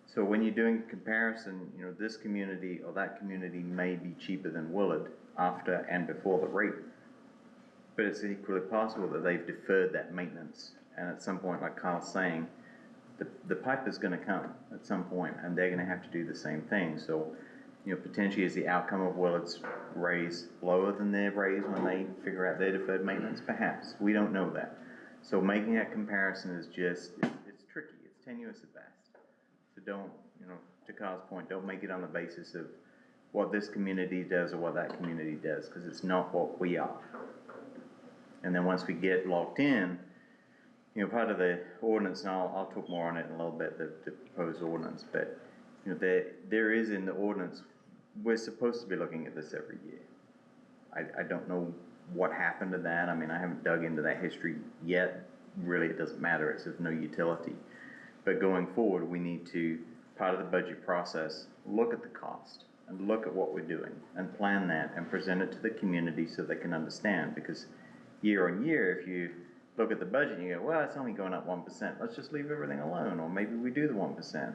So when you're doing a comparison, you know, this community or that community may be cheaper than Willard after and before the rate. But it's equally possible that they've deferred that maintenance. And at some point, like Carl's saying, the pipe is gonna come at some point, and they're gonna have to do the same thing. So, you know, potentially is the outcome of Willard's raise lower than their raise when they figure out their deferred maintenance? Perhaps. We don't know that. So making that comparison is just, it's tricky. It's tenuous at best. So don't, you know, to Carl's point, don't make it on the basis of what this community does or what that community does, because it's not what we are. And then once we get locked in, you know, part of the ordinance, and I'll talk more on it in a little bit, the proposed ordinance, but, you know, there is in the ordinance, we're supposed to be looking at this every year. I don't know what happened to that. I mean, I haven't dug into that history yet. Really, it doesn't matter. It's of no utility. But going forward, we need to, part of the budget process, look at the cost and look at what we're doing and plan that and present it to the community so they can understand. Because year on year, if you look at the budget and you go, well, it's only going up 1%, let's just leave everything alone, or maybe we do the 1%.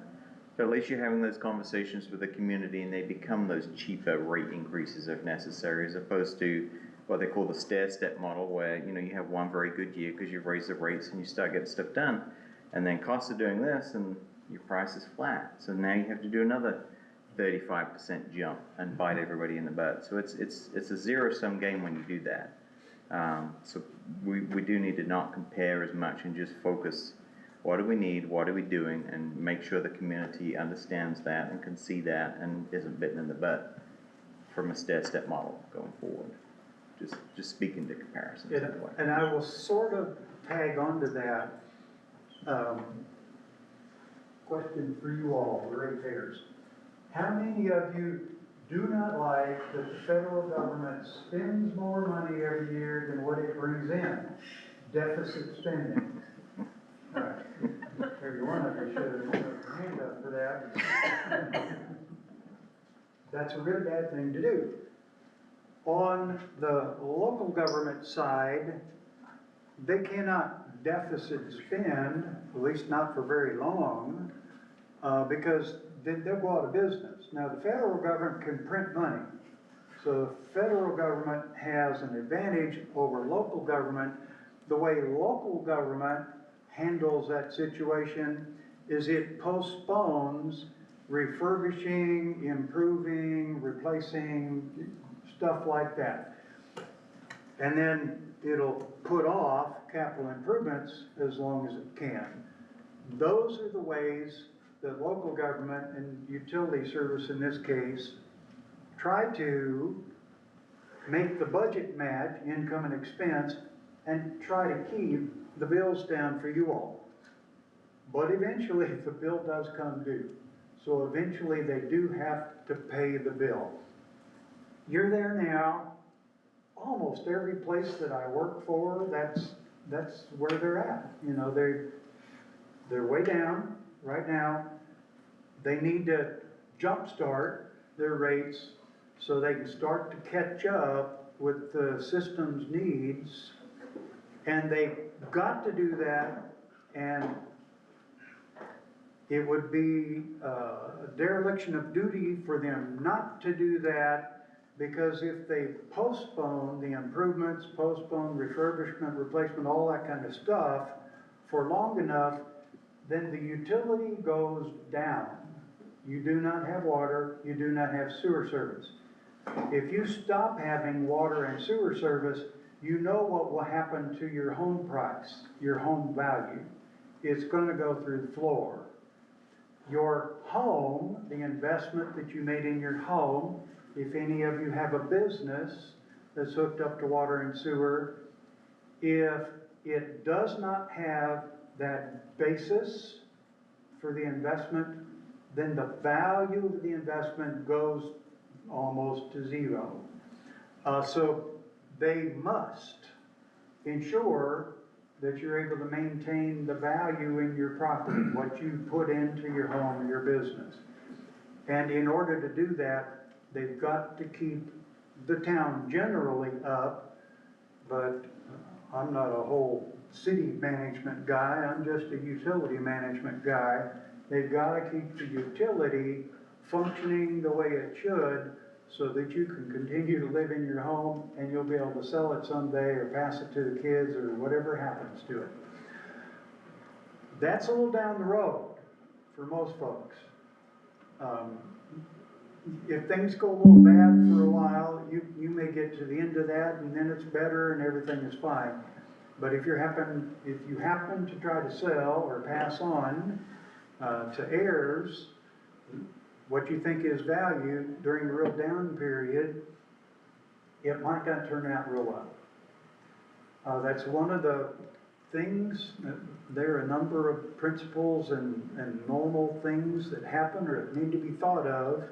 But at least you're having those conversations with the community and they become those cheaper rate increases if necessary, as opposed to what they call the stair-step model, where, you know, you have one very good year because you've raised the rates and you start getting stuff done, and then costs are doing this and your price is flat. So now you have to do another 35% jump and bite everybody in the butt. So it's a zero-sum game when you do that. So we do need to not compare as much and just focus, what do we need, what are we doing, and make sure the community understands that and can see that and isn't bitten in the butt from a stair-step model going forward. Just speaking to comparisons anyway. And I will sort of tag onto that, question for you all, the ratepayers. How many of you do not like that the federal government spends more money every year than what it brings in. Deficit spending. All right. Every one of you should have put your hand up for that. That's a really bad thing to do. On the local government side, they cannot deficit spend, at least not for very long, because they'll go out of business. Now, the federal government can print money. So the federal government has an advantage over local government. The way local government handles that situation is it postpones refurbishing, improving, replacing, stuff like that. And then it'll put off capital improvements as long as it can. Those are the ways that local government and utility service in this case try to make the budget match income and expense and try to keep the bills down for you all. But eventually the bill does come due. So eventually they do have to pay the bill. You're there now. Almost every place that I work for, that's where they're at. You know, they're way down right now. They need to jumpstart their rates so they can start to catch up with the system's needs. And they've got to do that, and it would be a dereliction of duty for them not to do that, because if they postpone the improvements, postpone refurbishment, replacement, all that kind of stuff for long enough, then the utility goes down. You do not have water, you do not have sewer service. If you stop having water and sewer service, you know what will happen to your home price, your home value. It's going to go through the floor. Your home, the investment that you made in your home, if any of you have a business that's hooked up to water and sewer, if it does not have that basis for the investment, then the value of the investment goes almost to zero. So they must ensure that you're able to maintain the value in your property, what you put into your home or your business. And in order to do that, they've got to keep the town generally up, but I'm not a whole city management guy, I'm just a utility management guy. They've got to keep the utility functioning the way it should so that you can continue to live in your home and you'll be able to sell it someday or pass it to the kids or whatever happens to it. That's a little down the road for most folks. If things go a little bad for a while, you may get to the end of that and then it's better and everything is fine. But if you happen to try to sell or pass on to heirs what you think is value during the real down period, it might not turn out real well. That's one of the things, there are a number of principles and normal things that happen or that need to be thought of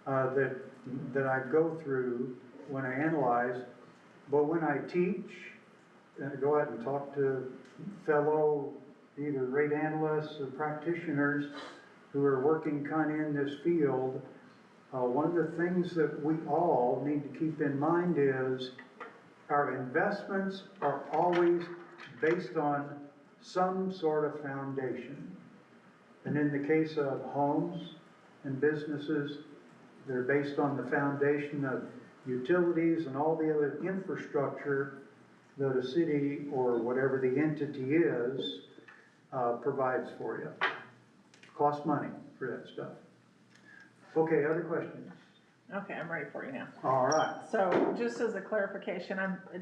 that I go through when I analyze. But when I teach, and I go out and talk to fellow either rate analysts or practitioners who are working kind of in this field, one of the things that we all need to keep in mind is our investments are always based on some sort of foundation. And in the case of homes and businesses, they're based on the foundation of utilities and all the other infrastructure that a city or whatever the entity is provides for you. Costs money for that stuff. Okay, other questions? Okay, I'm ready for you now. All right. So just as a clarification,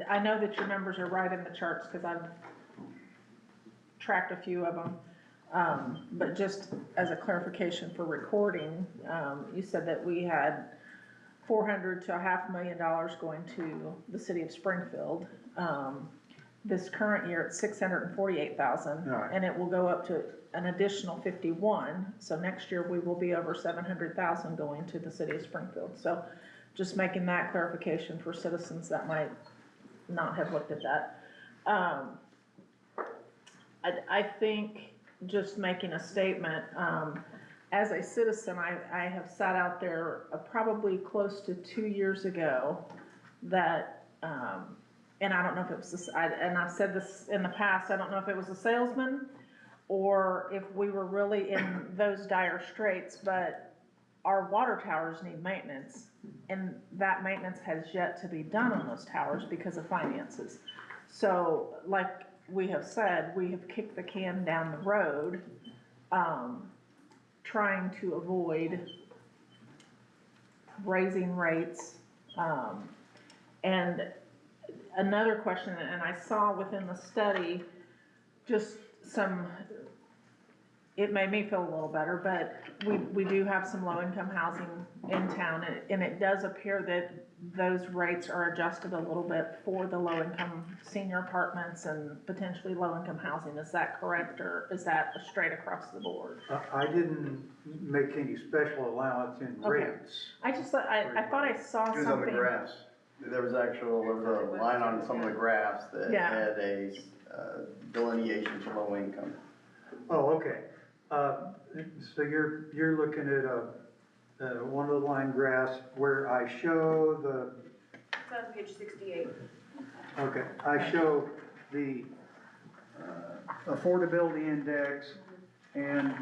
I know that your numbers are right in the charts because I've tracked a few of them. But just as a clarification for recording, you said that we had $400,000 to $500,000 going to the city of Springfield. this current year, it's 648,000. All right. And it will go up to an additional 51, so next year we will be over 700,000 going to the city of Springfield. So just making that clarification for citizens that might not have looked at that. I think just making a statement, as a citizen, I have sat out there probably close to 2 years ago that, and I don't know if it was this, and I've said this in the past, I don't know if it was a salesman or if we were really in those dire straits, but our water towers need maintenance, and that maintenance has yet to be done on those towers because of finances. So, like we have said, we have kicked the can down the road, trying to avoid raising rates. And another question, and I saw within the study, just some, it made me feel a little better, but we do have some low-income housing in town, and it does appear that those rates are adjusted a little bit for the low-income senior apartments and potentially low-income housing. Is that correct, or is that straight across the board? I didn't make any special allowance in Okay. rates. I just thought, I thought I saw It was on the something. graphs. There was a line on some of the graphs that Yeah. had a delineation for low income. Oh, okay. So you're looking at one of the line graphs where I show the, It's on page 68. okay, I show the affordability index and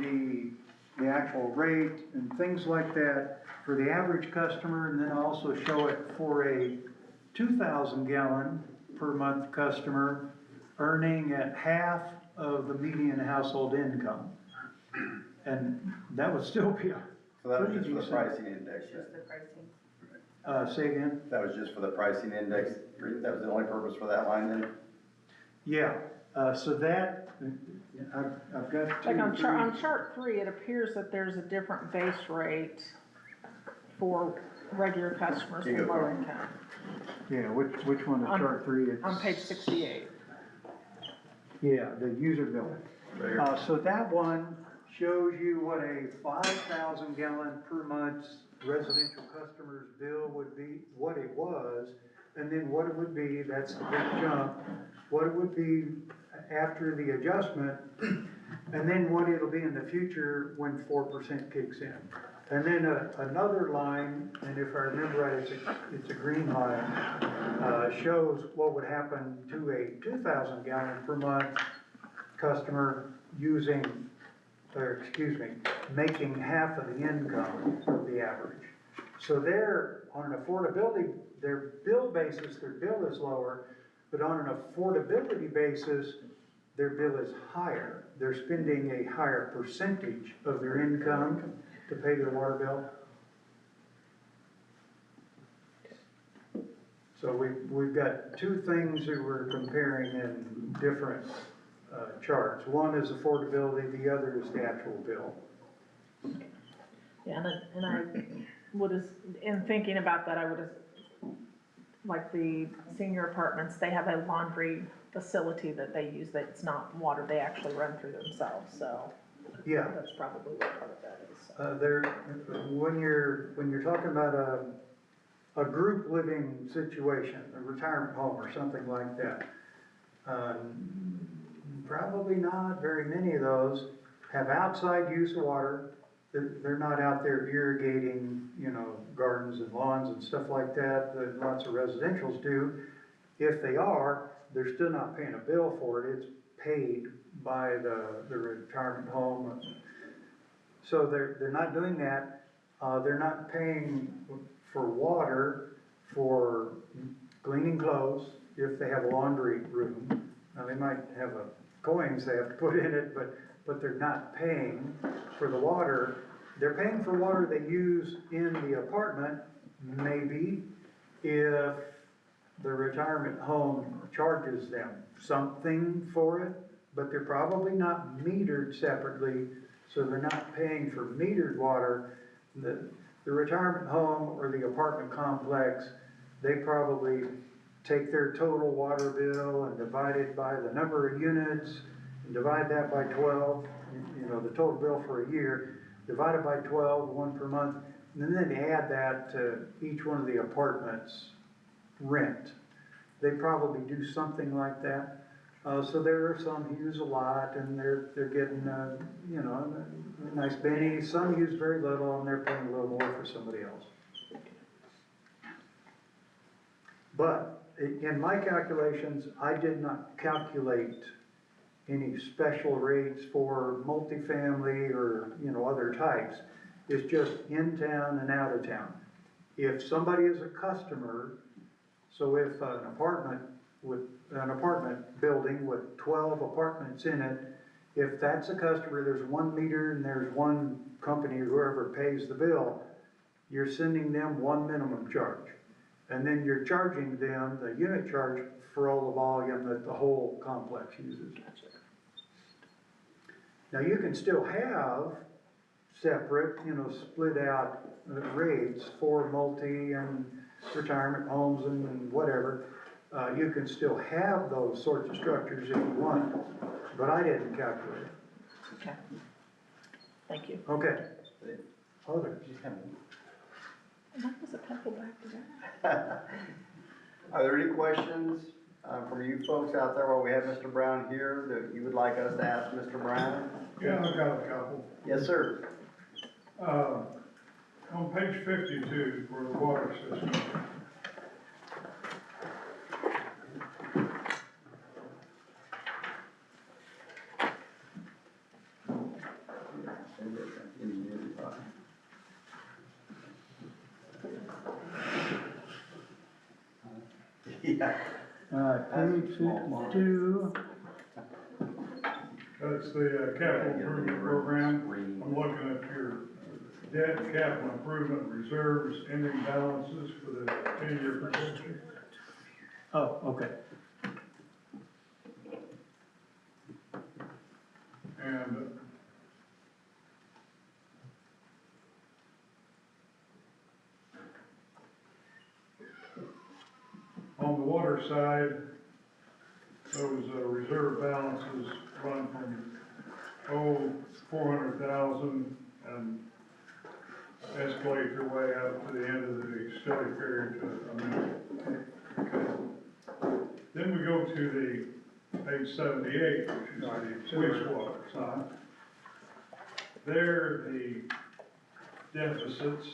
the actual rate and things like that for the average customer, and then I also show it for a 2,000 gallon per month customer earning at half of the median household income. And that would still be a So that was pretty just for the decent. pricing index. Just the pricing. Say again? That was just for the pricing index. That was the only purpose for that line then? Yeah, so that, I've got two, Like on three. on chart 3, it appears that there's a different base rate for regular customers Here you and go, low Carl. income, Yeah, which one is On- chart 3? It's on page 68. Yeah, the user bill. Right here. So that one shows you what a 5,000 gallon per month residential customer's bill would be, what it was, and then what it would be, that's the big jump, what it would be after the adjustment, and then what it'll be in the future when 4% kicks in. And then another line, and if I remember right, it's a green line, shows what would happen to a 2,000 gallon per month customer making half of the income of the average. So they're, on an affordability, their bill basis, their bill is lower, but on an affordability basis, their bill is higher. They're spending a higher percentage of their income to pay their water bill. So we've got two things that we're comparing in different charts. One is affordability, the other is the actual bill. Yeah, and I would have, in thinking about that, I would have, like the senior apartments, they have a laundry facility that they use that's not water, they actually run through themselves, so. Yeah. That's probably what part of that is. So. When you're talking about a group living situation, a retirement home or something like that, probably not very many of those have outside use of water. They're not out there irrigating, gardens and lawns and stuff like that lots of residentials do. If they are, they're still not paying a bill for it. It's paid by the retirement home. So they're not doing that. They're not paying for water for cleaning clothes if they have a laundry room. Now they might have coins they have to put in it, but they're not paying for the water. They're paying for water they use in the apartment, maybe, if the retirement home charges them something for it, but they're probably not metered separately, so they're not paying for metered water. The retirement home or the apartment complex, they probably take their total water bill and divide it by the number of units, and divide that by 12, you know, the total bill for a year, divide it by 12, one per month, and then add that to each one of the apartments' rent. They probably do something like that. So there are some who use a lot and they're getting, you know, a nice benny. Some use very little and they're paying a little more for somebody else. But in my calculations, I did not calculate any special rates for multifamily or, you know, other types. It's just in town and out of town. If somebody is a customer, so if an apartment building with 12 apartments in it, if that's a customer, there's one meter and there's one company, whoever pays the bill, you're sending them one minimum charge. And then you're charging them the unit charge for all the volume that the whole complex uses. Now you can still have separate, you know, split out rates for multi and retirement homes and whatever. You can still have those sorts of structures if you want, but I didn't calculate it. Okay. Thank you. Okay. Other. That was a couple back to back. Are there any questions from you folks out there while we have Mr. Brown here that you would like us to ask Mr. Brown? Yeah, I've got a couple. Yes, sir. On page 52 for the water system. Yeah. Page 52. That's the capital improvement program. I'm looking at your debt and capital improvement reserves, ending balances for the 10-year projection. Oh, okay. And on the water side, those reserve balances run from 400,000 and escalate their way up to the end of the study period to a million. Okay. Then we go to the page 78, which is the wastewater side. There, the deficits,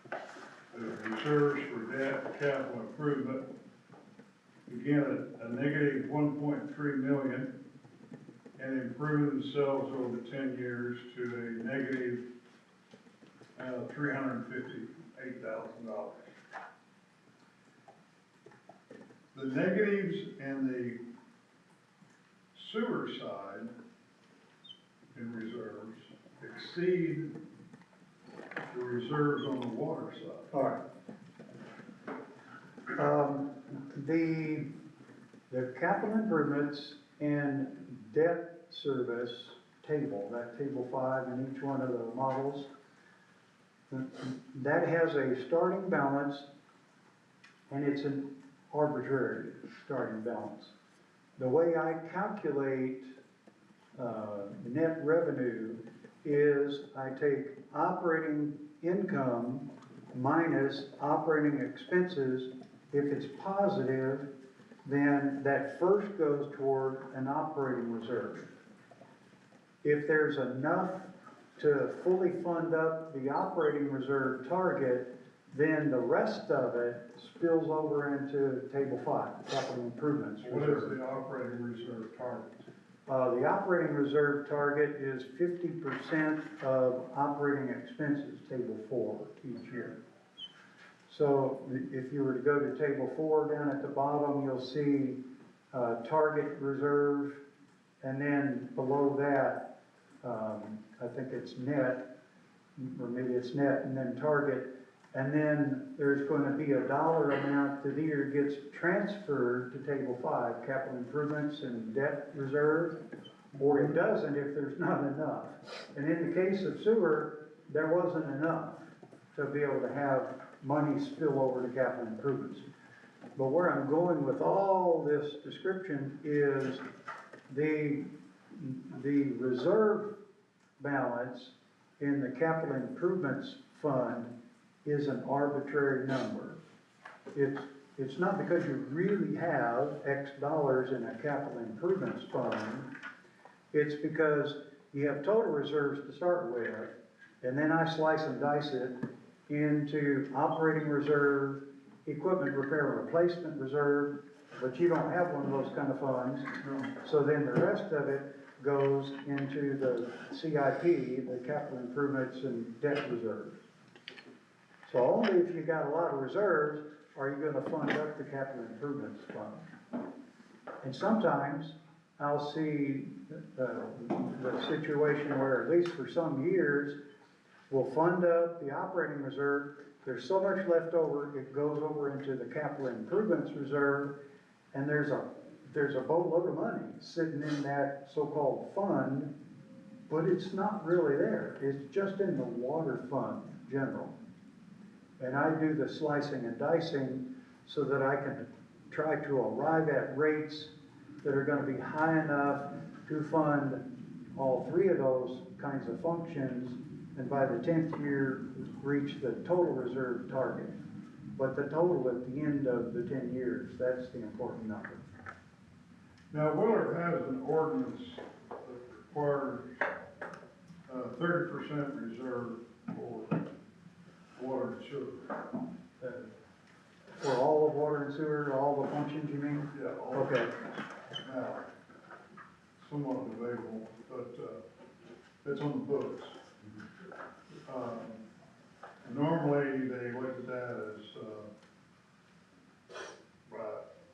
the reserves for debt, capital improvement, begin at a negative 1.3 million and improve themselves over 10 years to a negative $358,000. The negatives in the sewer side in reserves exceed the reserves on the water side. All right. The capital improvements and debt service table, that table 5 in each one of the models, that has a starting balance and it's an arbitrary starting balance. The way I calculate net revenue is I take operating income minus operating expenses. If it's positive, then that first goes toward an operating reserve. If there's enough to fully fund up the operating reserve target, then the rest of it spills over into table 5, capital improvements What reserve. is the operating reserve target? The operating reserve target is 50% of operating expenses, table 4, each year. So if you were to go to table 4, down at the bottom, you'll see target reserve, and then below that, I think it's net, or maybe it's net, and then target, and then there's going to be a dollar amount that either gets transferred to table 5, capital improvements and debt reserve, or it doesn't if there's not enough. And in the case of sewer, there wasn't enough to be able to have money spill over to capital improvements. But where I'm going with all this description is the reserve balance in the capital improvements fund is an arbitrary number. It's not because you really have X dollars in a capital improvements fund. It's because you have total reserves to start with, and then I slice and dice it into operating reserve, equipment repair and replacement reserve, but you don't have one of those kind of funds. So then the rest of it goes into the CIP, the capital improvements and debt reserve. So only if you got a lot of reserves are you gonna fund up the capital improvements fund. And sometimes I'll see the situation where, at least for some years, we'll fund up the operating reserve. There's so much left over, it goes over into the capital improvements reserve, and there's a boatload of money sitting in that so-called fund, but it's not really there. It's just in the water fund general. And I do the slicing and dicing so that I can try to arrive at rates that are gonna be high enough to fund all three of those kinds of functions, and by the 10th year, reach the total reserve target. But the total at the end of the 10 years, that's the important number. Now, Willard has an ordinance that requires 30% reserve for water and sewer. For all of water and sewer, all the functions, you mean? Yeah. Okay. Now, somewhat debatable, but it's on the books. Normally, they look at that as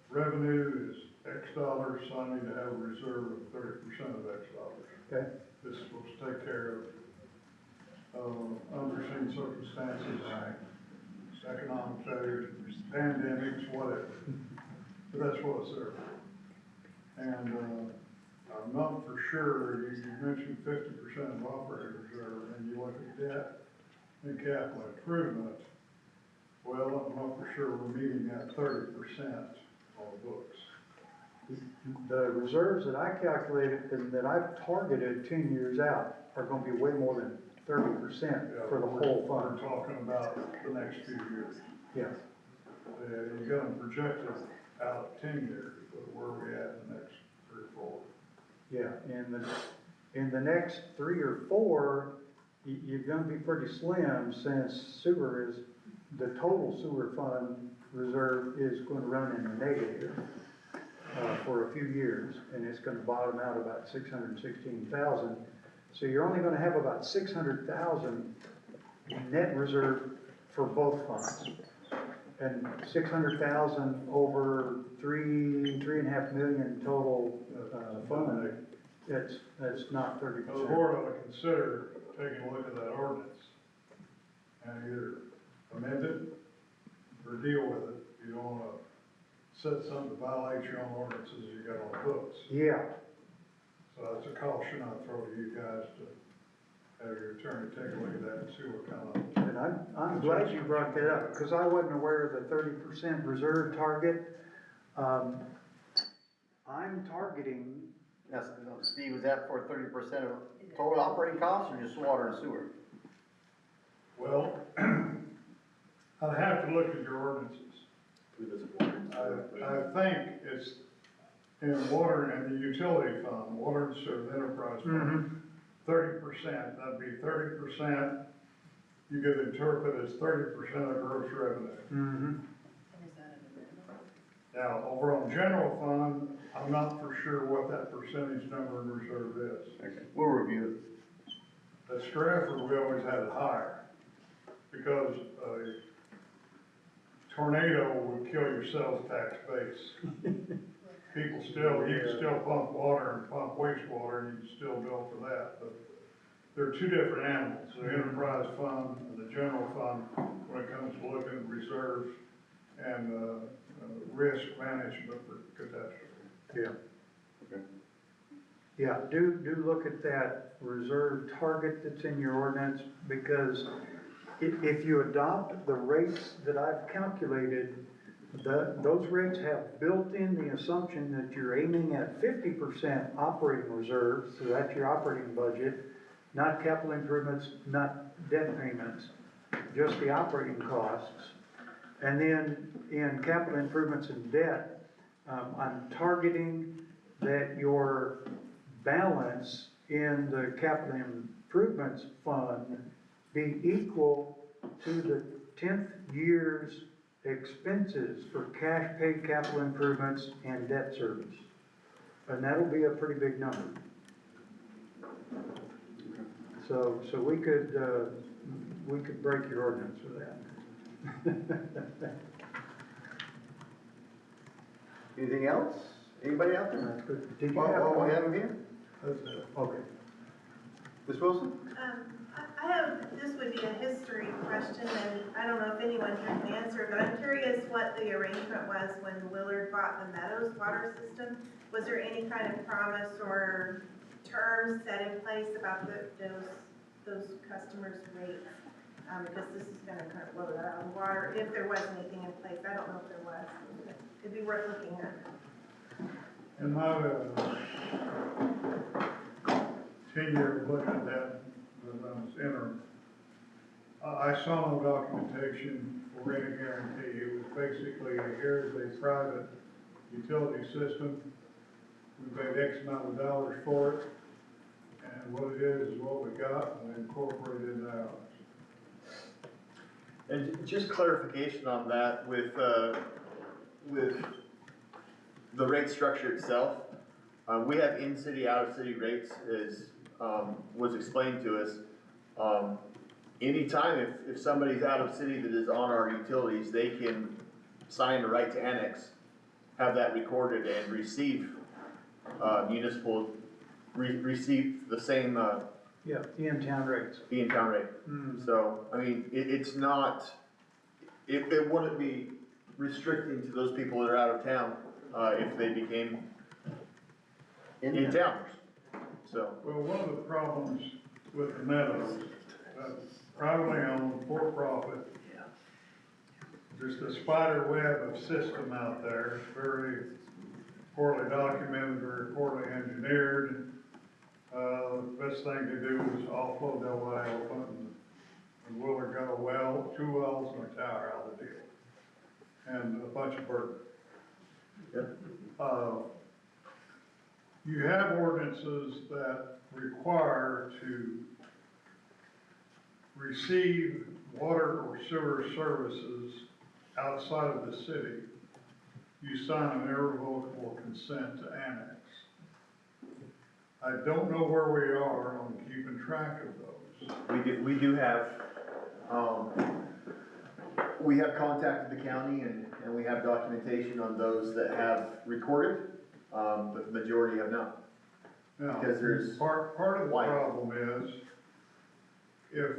revenue is X dollars, so I need to have a reserve of 30% of X dollars. Okay. This is supposed to take care of unforeseen circumstances, economic failure, pandemics, whatever. But that's what it's there for. And I'm not for sure, you mentioned 50% of operating reserve, and you look at debt and capital improvement. Well, I'm not for sure we're meeting that 30% on the books. The reserves that I calculated and that I've targeted 10 years out are gonna be way more than 30% for the whole We're fund. talking about the next few years. Yes. You're gonna project it out 10 years, but where are we at in the next 3 or 4? Yeah, in the next 3 or 4, you're gonna be pretty slim, since sewer is, the total sewer fund reserve is gonna run in the negative for a few years, and it's gonna bottom out about 616,000. So you're only gonna have about 600,000 net reserve for both funds. And 600,000 over 3.5 million total fund, that's not 30%. The board ought to consider taking a look at that ordinance and either amend it or deal with it. You don't wanna set something to violate your own ordinances you got on the books. Yeah, So that's a caution I throw to you guys to have your attorney take a look at that and see what kind of. and I'm glad you brought that up, because I wasn't aware of the 30% reserve target. I'm targeting, Now, Steve, was that for 30% of total operating costs or just water and sewer? Well, I'd have to look at your ordinances. I think it's in water and the utility fund, water and sewer enterprise fund, 30%, that'd be 30%, you could interpret as 30% of gross revenue. Now, over on general fund, I'm not for sure what that percentage number in reserve is. Okay, we'll review it. At Stratford, we always had it higher, because a tornado would kill your sales tax base. People still, you can still pump water and pump wastewater, and you can still bill for that, but they're two different animals, the enterprise fund and the general fund, when it comes to looking at reserves and, risk management for catastrophe. yeah. Yeah, do look at that reserve target that's in your ordinance, because if you adopt the rates that I've calculated those rates have built in the assumption that you're aiming at 50% operating reserves, so that's your operating budget, not capital improvements, not debt payments, just the operating costs. And then in capital improvements and debt, I'm targeting that your balance in the capital improvements fund be equal to the 10th year's expenses for cash paid capital improvements and debt service. And that'll be a pretty big number. So we could break your ordinance with that. Anything else? Anybody out there? That's good. Did you Well, have we one? have him here. Okay. Ms. Wilson? I have, this would be a history question, and I don't know if anyone can answer, but I'm curious what the arrangement was when Willard bought the Meadows water system. Was there any kind of promise or terms set in place about those customers' rates? Because this is gonna kind of blow that out of the water, if there was anything in place. I don't know if there was. It'd be worth looking at. In my, tenure of looking at that, when I was interim, I saw no documentation for any guarantee. It was basically, here's a private utility system. We paid X amount of dollars for it, and what it is what we got, and we incorporated it out. And just clarification on that with the rate structure itself. We have in-city, out-of-city rates as, was explained to us. Anytime if somebody's out of city that is on our utilities, they can sign the right to annex, have that recorded and receive, receive the same, Yeah, in-town rates. in-town rate. So, I mean, it's not, it wouldn't be restricting to those people that are out of town, if they became in-towners, so. Well, one of the problems with the Meadows, privately owned, for-profit, just a spider web of system out there. It's very poorly documented, very poorly engineered. The best thing to do is offload that wide open, and Willard got a well, 2 wells and a tower out of the deal, and a bunch of burden. Yep. You have ordinances that require to receive water or sewer services outside of the city. You sign an irrevocable consent to annex. I don't know where we are on keeping track of those. We do have, we have contacted the county and we have documentation on those that have recorded, but the majority have not. Now, Because there's part of the why? problem is, if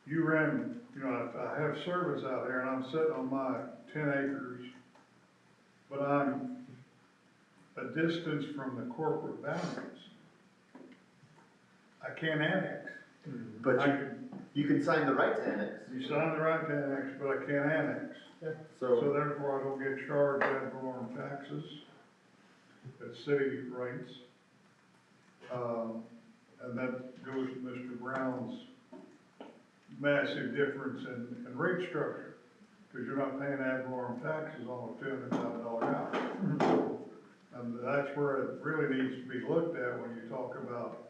you ran, if I have service out here and I'm sitting on my 10 acres, but I'm a distance from the corporate boundaries, I can't annex. But I you can sign the right to annex. You sign the right to annex, but I can't annex. So So, therefore, I don't get charged ad valorem taxes at city rates. And that goes to Mr. Brown's massive difference in rate structure, because you're not paying ad valorem taxes on a $200,000 house. And that's where it really needs to be looked at when you talk about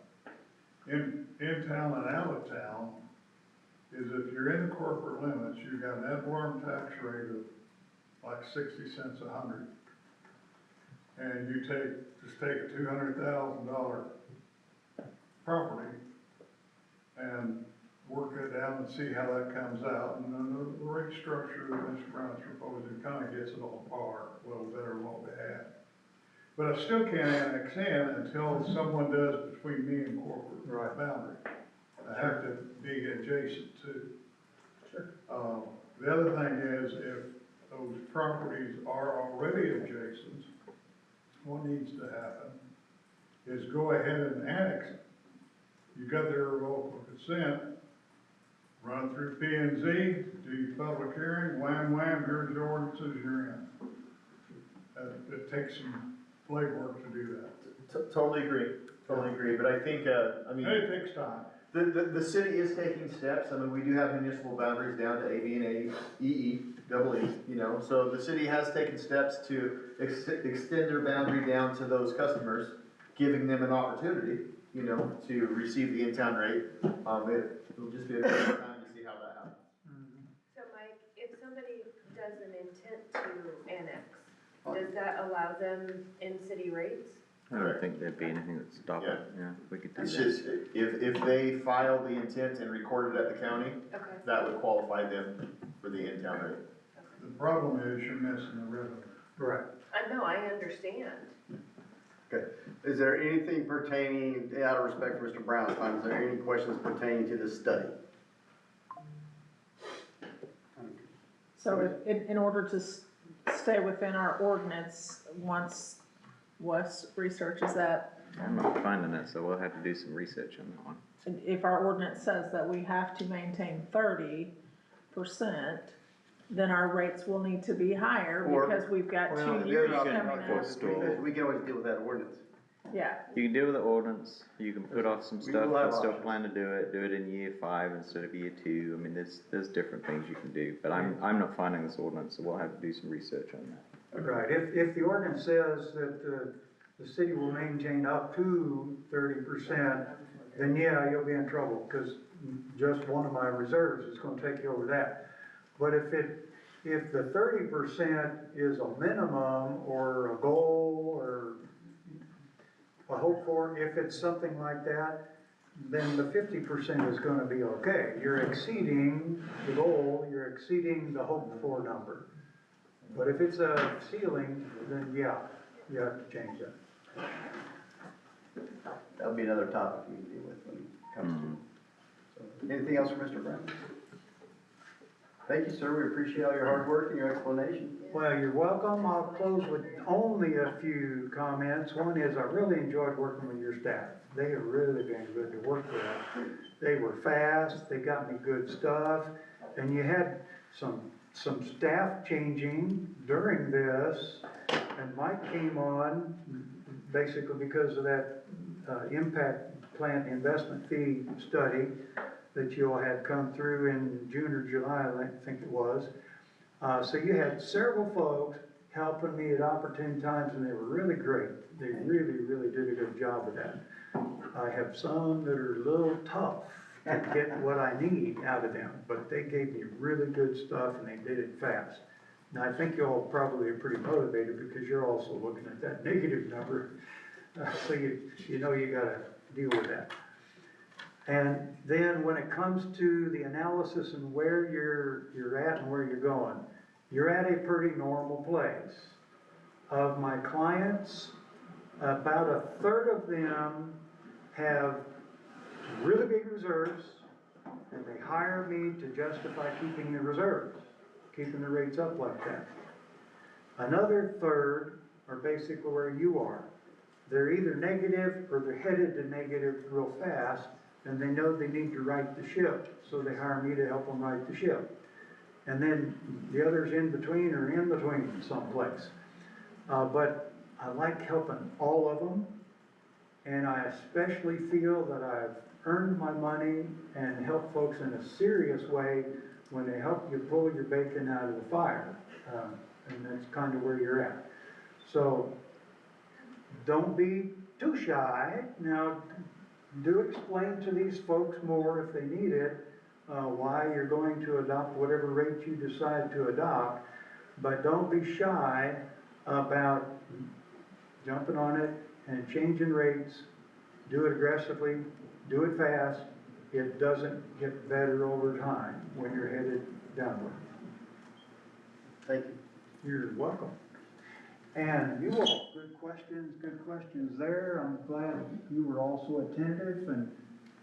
in town and out of town, is if you're in the corporate limits, you've got an ad valorem tax rate of like 60 cents a hundred. And you just take a $200,000 property and work it down and see how that comes out. And then the rate structure that Mr. Brown's proposing kind of gets it on par, a little better than what we had. But I still can't annex in until someone does between me and corporate boundary. I have to be adjacent to. Sure. The other thing is, if those properties are already adjacent, what needs to happen is go ahead and annex it. You got their irrevocable consent, run through P and Z, do your public hearing, wham, here's the ordinances, you're in. It takes some legwork to do that. Totally agree, but I think, I mean. And it takes time. The city is taking steps. I mean, we do have municipal boundaries down to AB and A, EE, double E, you know, so the city has taken steps to extend their boundary down to those customers, giving them an opportunity, you know, to receive the in-town rate. It'll just be a matter of time to see how that happens. So Mike, if somebody does an intent to annex, does that allow them in-city rates? I don't think there'd be anything that'd stop it, yeah, we could do It's that. just, if they file the intent and record it at the county, Okay. that would qualify them for the in-town rate. The problem is you're missing the revenue. Right. I know, I understand. Okay, is there anything pertaining, out of respect for Mr. Brown's time, is there any questions pertaining to this study? So in order to stay within our ordinance, once Wes researches that, I'm not finding it, so we'll have to do some research on that one. if our ordinance says that we have to maintain 30%, then our rates will need to be higher Or- because we've got Well, 2 the years other coming option, up. because we can always deal with that ordinance. Yeah, You can deal with the ordinance, you can put off some We stuff, will have and still options. plan to do it in year 5 instead of year 2, I mean, there's different things you can do, but I'm not finding this ordinance, so we'll have to do some research on that. Right, if the ordinance says that the city will maintain up to 30%, then yeah, you'll be in trouble, because just one of my reserves is gonna take you over that. But if the 30% is a minimum, or a goal, or a hope for, if it's something like that, then the 50% is gonna be okay. You're exceeding the goal, you're exceeding the hoped for number. But if it's a ceiling, then yeah, you have to change that. That'll be another topic we can deal with when it comes to it. So, anything else for Mr. Brown? Thank you, sir, we appreciate all your hard work and your explanation. Well, you're welcome. I'll close with only a few comments. One is I really enjoyed working with your staff. They have really been good to work with. They were fast, they got me good stuff, and you had some staff changing during this, and Mike came on basically because of that impact plant investment fee study that you all had come through in June or July, I think it was. So you had several folks helping me at opportune times, and they were really great. They really did a good job with that. I have some that are a little tough to get what I need out of them, but they gave me really good stuff and they did it fast. Now, I think you all probably are pretty motivated because you're also looking at that negative number. So you know you gotta deal with that. And then when it comes to the analysis and where you're at and where you're going, you're at a pretty normal place. Of my clients, about a third of them have really big reserves, and they hire me to justify keeping the reserves, keeping the rates up like that. Another third are basically where you are. They're either negative or they're headed to negative real fast, and they know they need to right the ship, so they hire me to help them right the ship. And then the others in between are in between someplace. But I like helping all of them, and I especially feel that I've earned my money and helped folks in a serious way when they help you pull your bacon out of the fire. And that's kind of where you're at. So don't be too shy. Now, do explain to these folks more if they need it, why you're going to adopt whatever rate you decide to adopt, but don't be shy about jumping on it and changing rates. Do it aggressively, do it fast. It doesn't get better over time when you're headed downward. Thank you. You're welcome. And you all, good questions there. I'm glad you were also attentive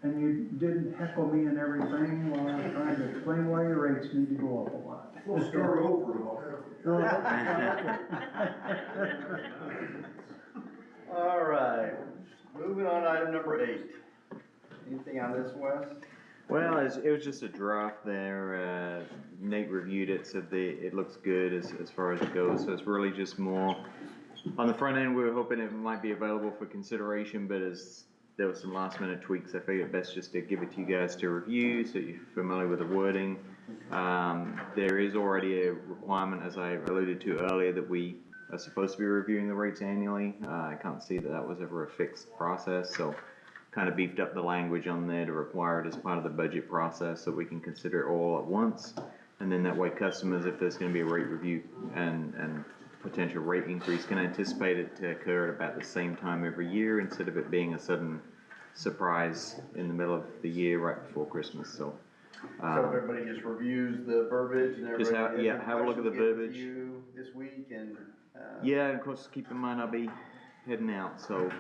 and you didn't heckle me and everything while I was trying to explain why your rates need to go up a lot. We'll start over, All right, moving on to item number 8. Anything on this, Wes? Well, it was just a draft there, Nate reviewed it, said it looks good as far as it goes, so it's really just more, on the front end, we were hoping it might be available for consideration, but as there were some last minute tweaks, I figured best just to give it to you guys to review, so you're familiar with the wording. There is already a requirement, as I alluded to earlier, that we are supposed to be reviewing the rates annually. I can't see that was ever a fixed process, so kind of beefed up the language on there to require it as part of the budget process so we can consider it all at once. And then that way customers, if there's gonna be a rate review and potential rate increase, can anticipate it to occur at about the same time every year instead of it being a sudden surprise in the middle of the year right before Christmas, so. So if everybody just reviews the verbiage and Just everybody. have a look at the questions, get verbiage. to you this week and, Yeah, and of course, keep in mind I'll be heading out, so,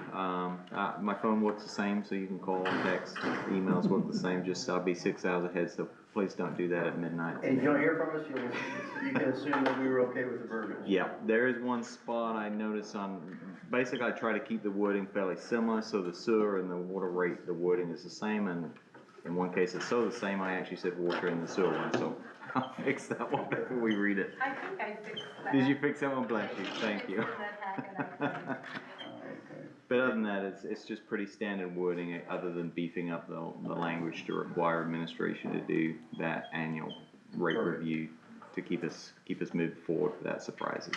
my phone works the same, so you can call, text, emails work the same, just I'll be 6 hours ahead, so please don't do that at midnight. And if you don't hear from us, you can assume that we were okay with the verbiage. Yeah, there is one spot I noticed on, basically I try to keep the wording fairly similar, so the sewer and the water rate, the wording is the same, and in one case it's so the same, I actually said water in the sewer one, so I'll fix that one before we read it. I think I fixed that. Did you fix that one? Bless you, thank you. It's in that packet, But other than that, it's just pretty standard wording, other than beefing up the language to require administration to do that annual rate review to keep us moving forward without surprises.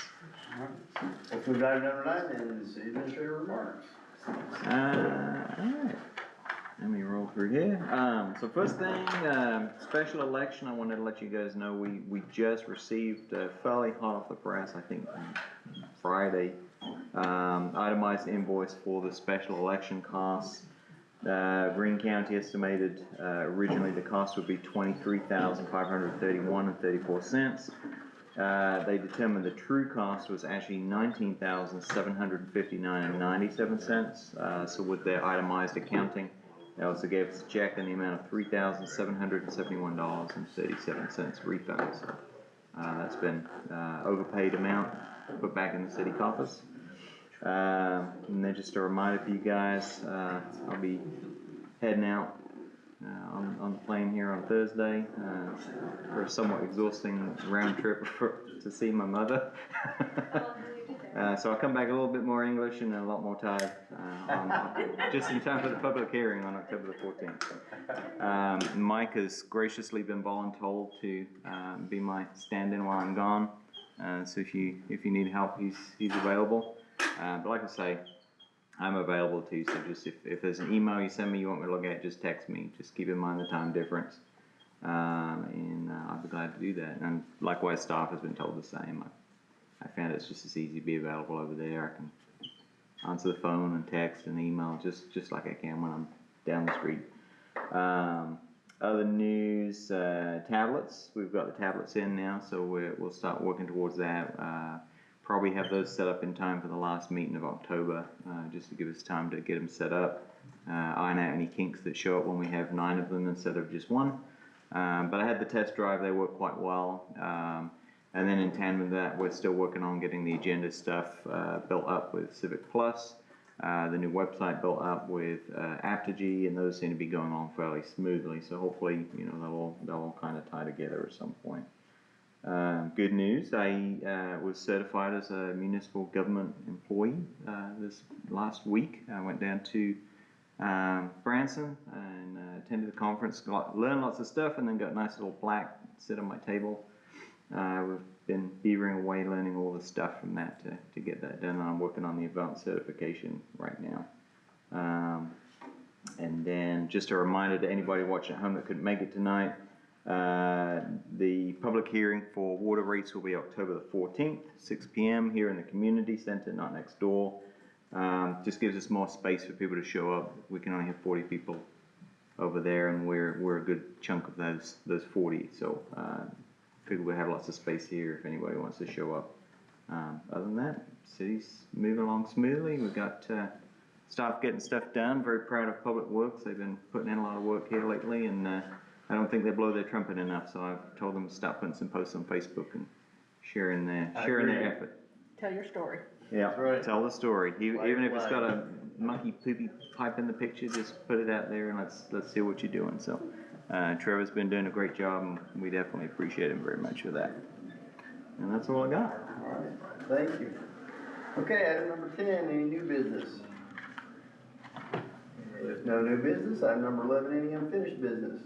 Let's move to item number 9 then, city administrator remarks. Alright, let me roll through here. So first thing, special election, I wanted to let you guys know, we just received, fairly hot off the press, I think Friday, itemized invoice for the special election costs. Greene County estimated, originally the cost would be $23,531.34. They determined the true cost was actually $19,759.97. So with their itemized accounting, they also gave us a check in the amount of $3,771.37 refund. So, that's been, overpaid amount put back in the city coffers. And then just a reminder for you guys, I'll be heading out on the plane here on Thursday for a somewhat exhausting round trip to see my mother. So I'll come back a little bit more English and a lot more tired, just in time for the public hearing on October the 14th. Mike has graciously been voluntold to be my stand-in while I'm gone. So if you need help, he's available. But like I say, I'm available too, so just if there's an email you send me you want me to look at, just text me. Just keep in mind the time difference. And I'll be glad to do that. And likewise, staff has been told the same. I found it's just as easy to be available over there. I can answer the phone and text and email just like I can when I'm down the street. Other news, tablets. We've got the tablets in now, so we'll start working towards that. Probably have those set up in time for the last meeting of October, just to give us time to get them set up. Iron out any kinks that show up when we have 9 of them instead of just 1. But I had the test drive, they work quite well. And then in tandem with that, we're still working on getting the agenda stuff built up with Civic Plus, the new website built up with Aptigee, and those seem to be going on fairly smoothly. So hopefully, they'll all kind of tie together at some point. Good news, I was certified as a municipal government employee this last week. I went down to Branson and attended the conference, learned lots of stuff, and then got a nice little plaque sit on my table. We've been beavering away learning all the stuff from that to get that done. I'm working on the advanced certification right now. And then just a reminder to anybody watching at home that couldn't make it tonight, the public hearing for water rates will be October the 14th, 6 p.m. here in the community center, not next door. Just gives us more space for people to show up. We can only have 40 people over there, and we're a good chunk of those 40. So figure we have lots of space here if anybody wants to show up. Other than that, city's moving along smoothly. We've got staff getting stuff done. Very proud of Public Works. They've been putting in a lot of work here lately, and I don't think they blow their trumpet enough. So I've told them to stop putting some posts on Facebook and sharing their effort. Tell your story. Yeah, right. Tell the story. Even if it's flag. got a monkey poopy pipe in the picture, just put it out there and let's see what you're doing. So Trevor's been doing a great job, and we definitely appreciate him very much for that. And that's all I got. All right, thank you. Okay, item number 10, any new business? There's no new business. Item number 11, any unfinished business?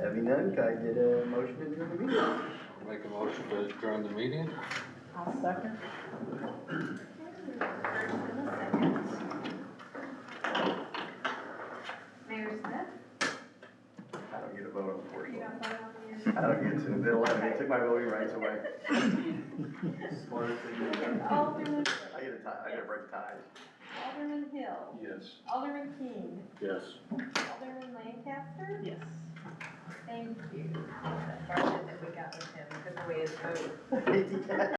Having none, can I get a motion to adjourn the meeting? Make a motion to adjourn the meeting? I'll second. First and a second. Mayor Smith? I don't get a vote, You unfortunately. don't vote on I don't get to, they took my voting rights away. Smartest thing they've done. Alderman, I get a break ties. Alderman Hill, Yes. Alderman King, Yes. Alderman Lancaster? Yes. Thank you. That bargain that we got with him, because the way his vote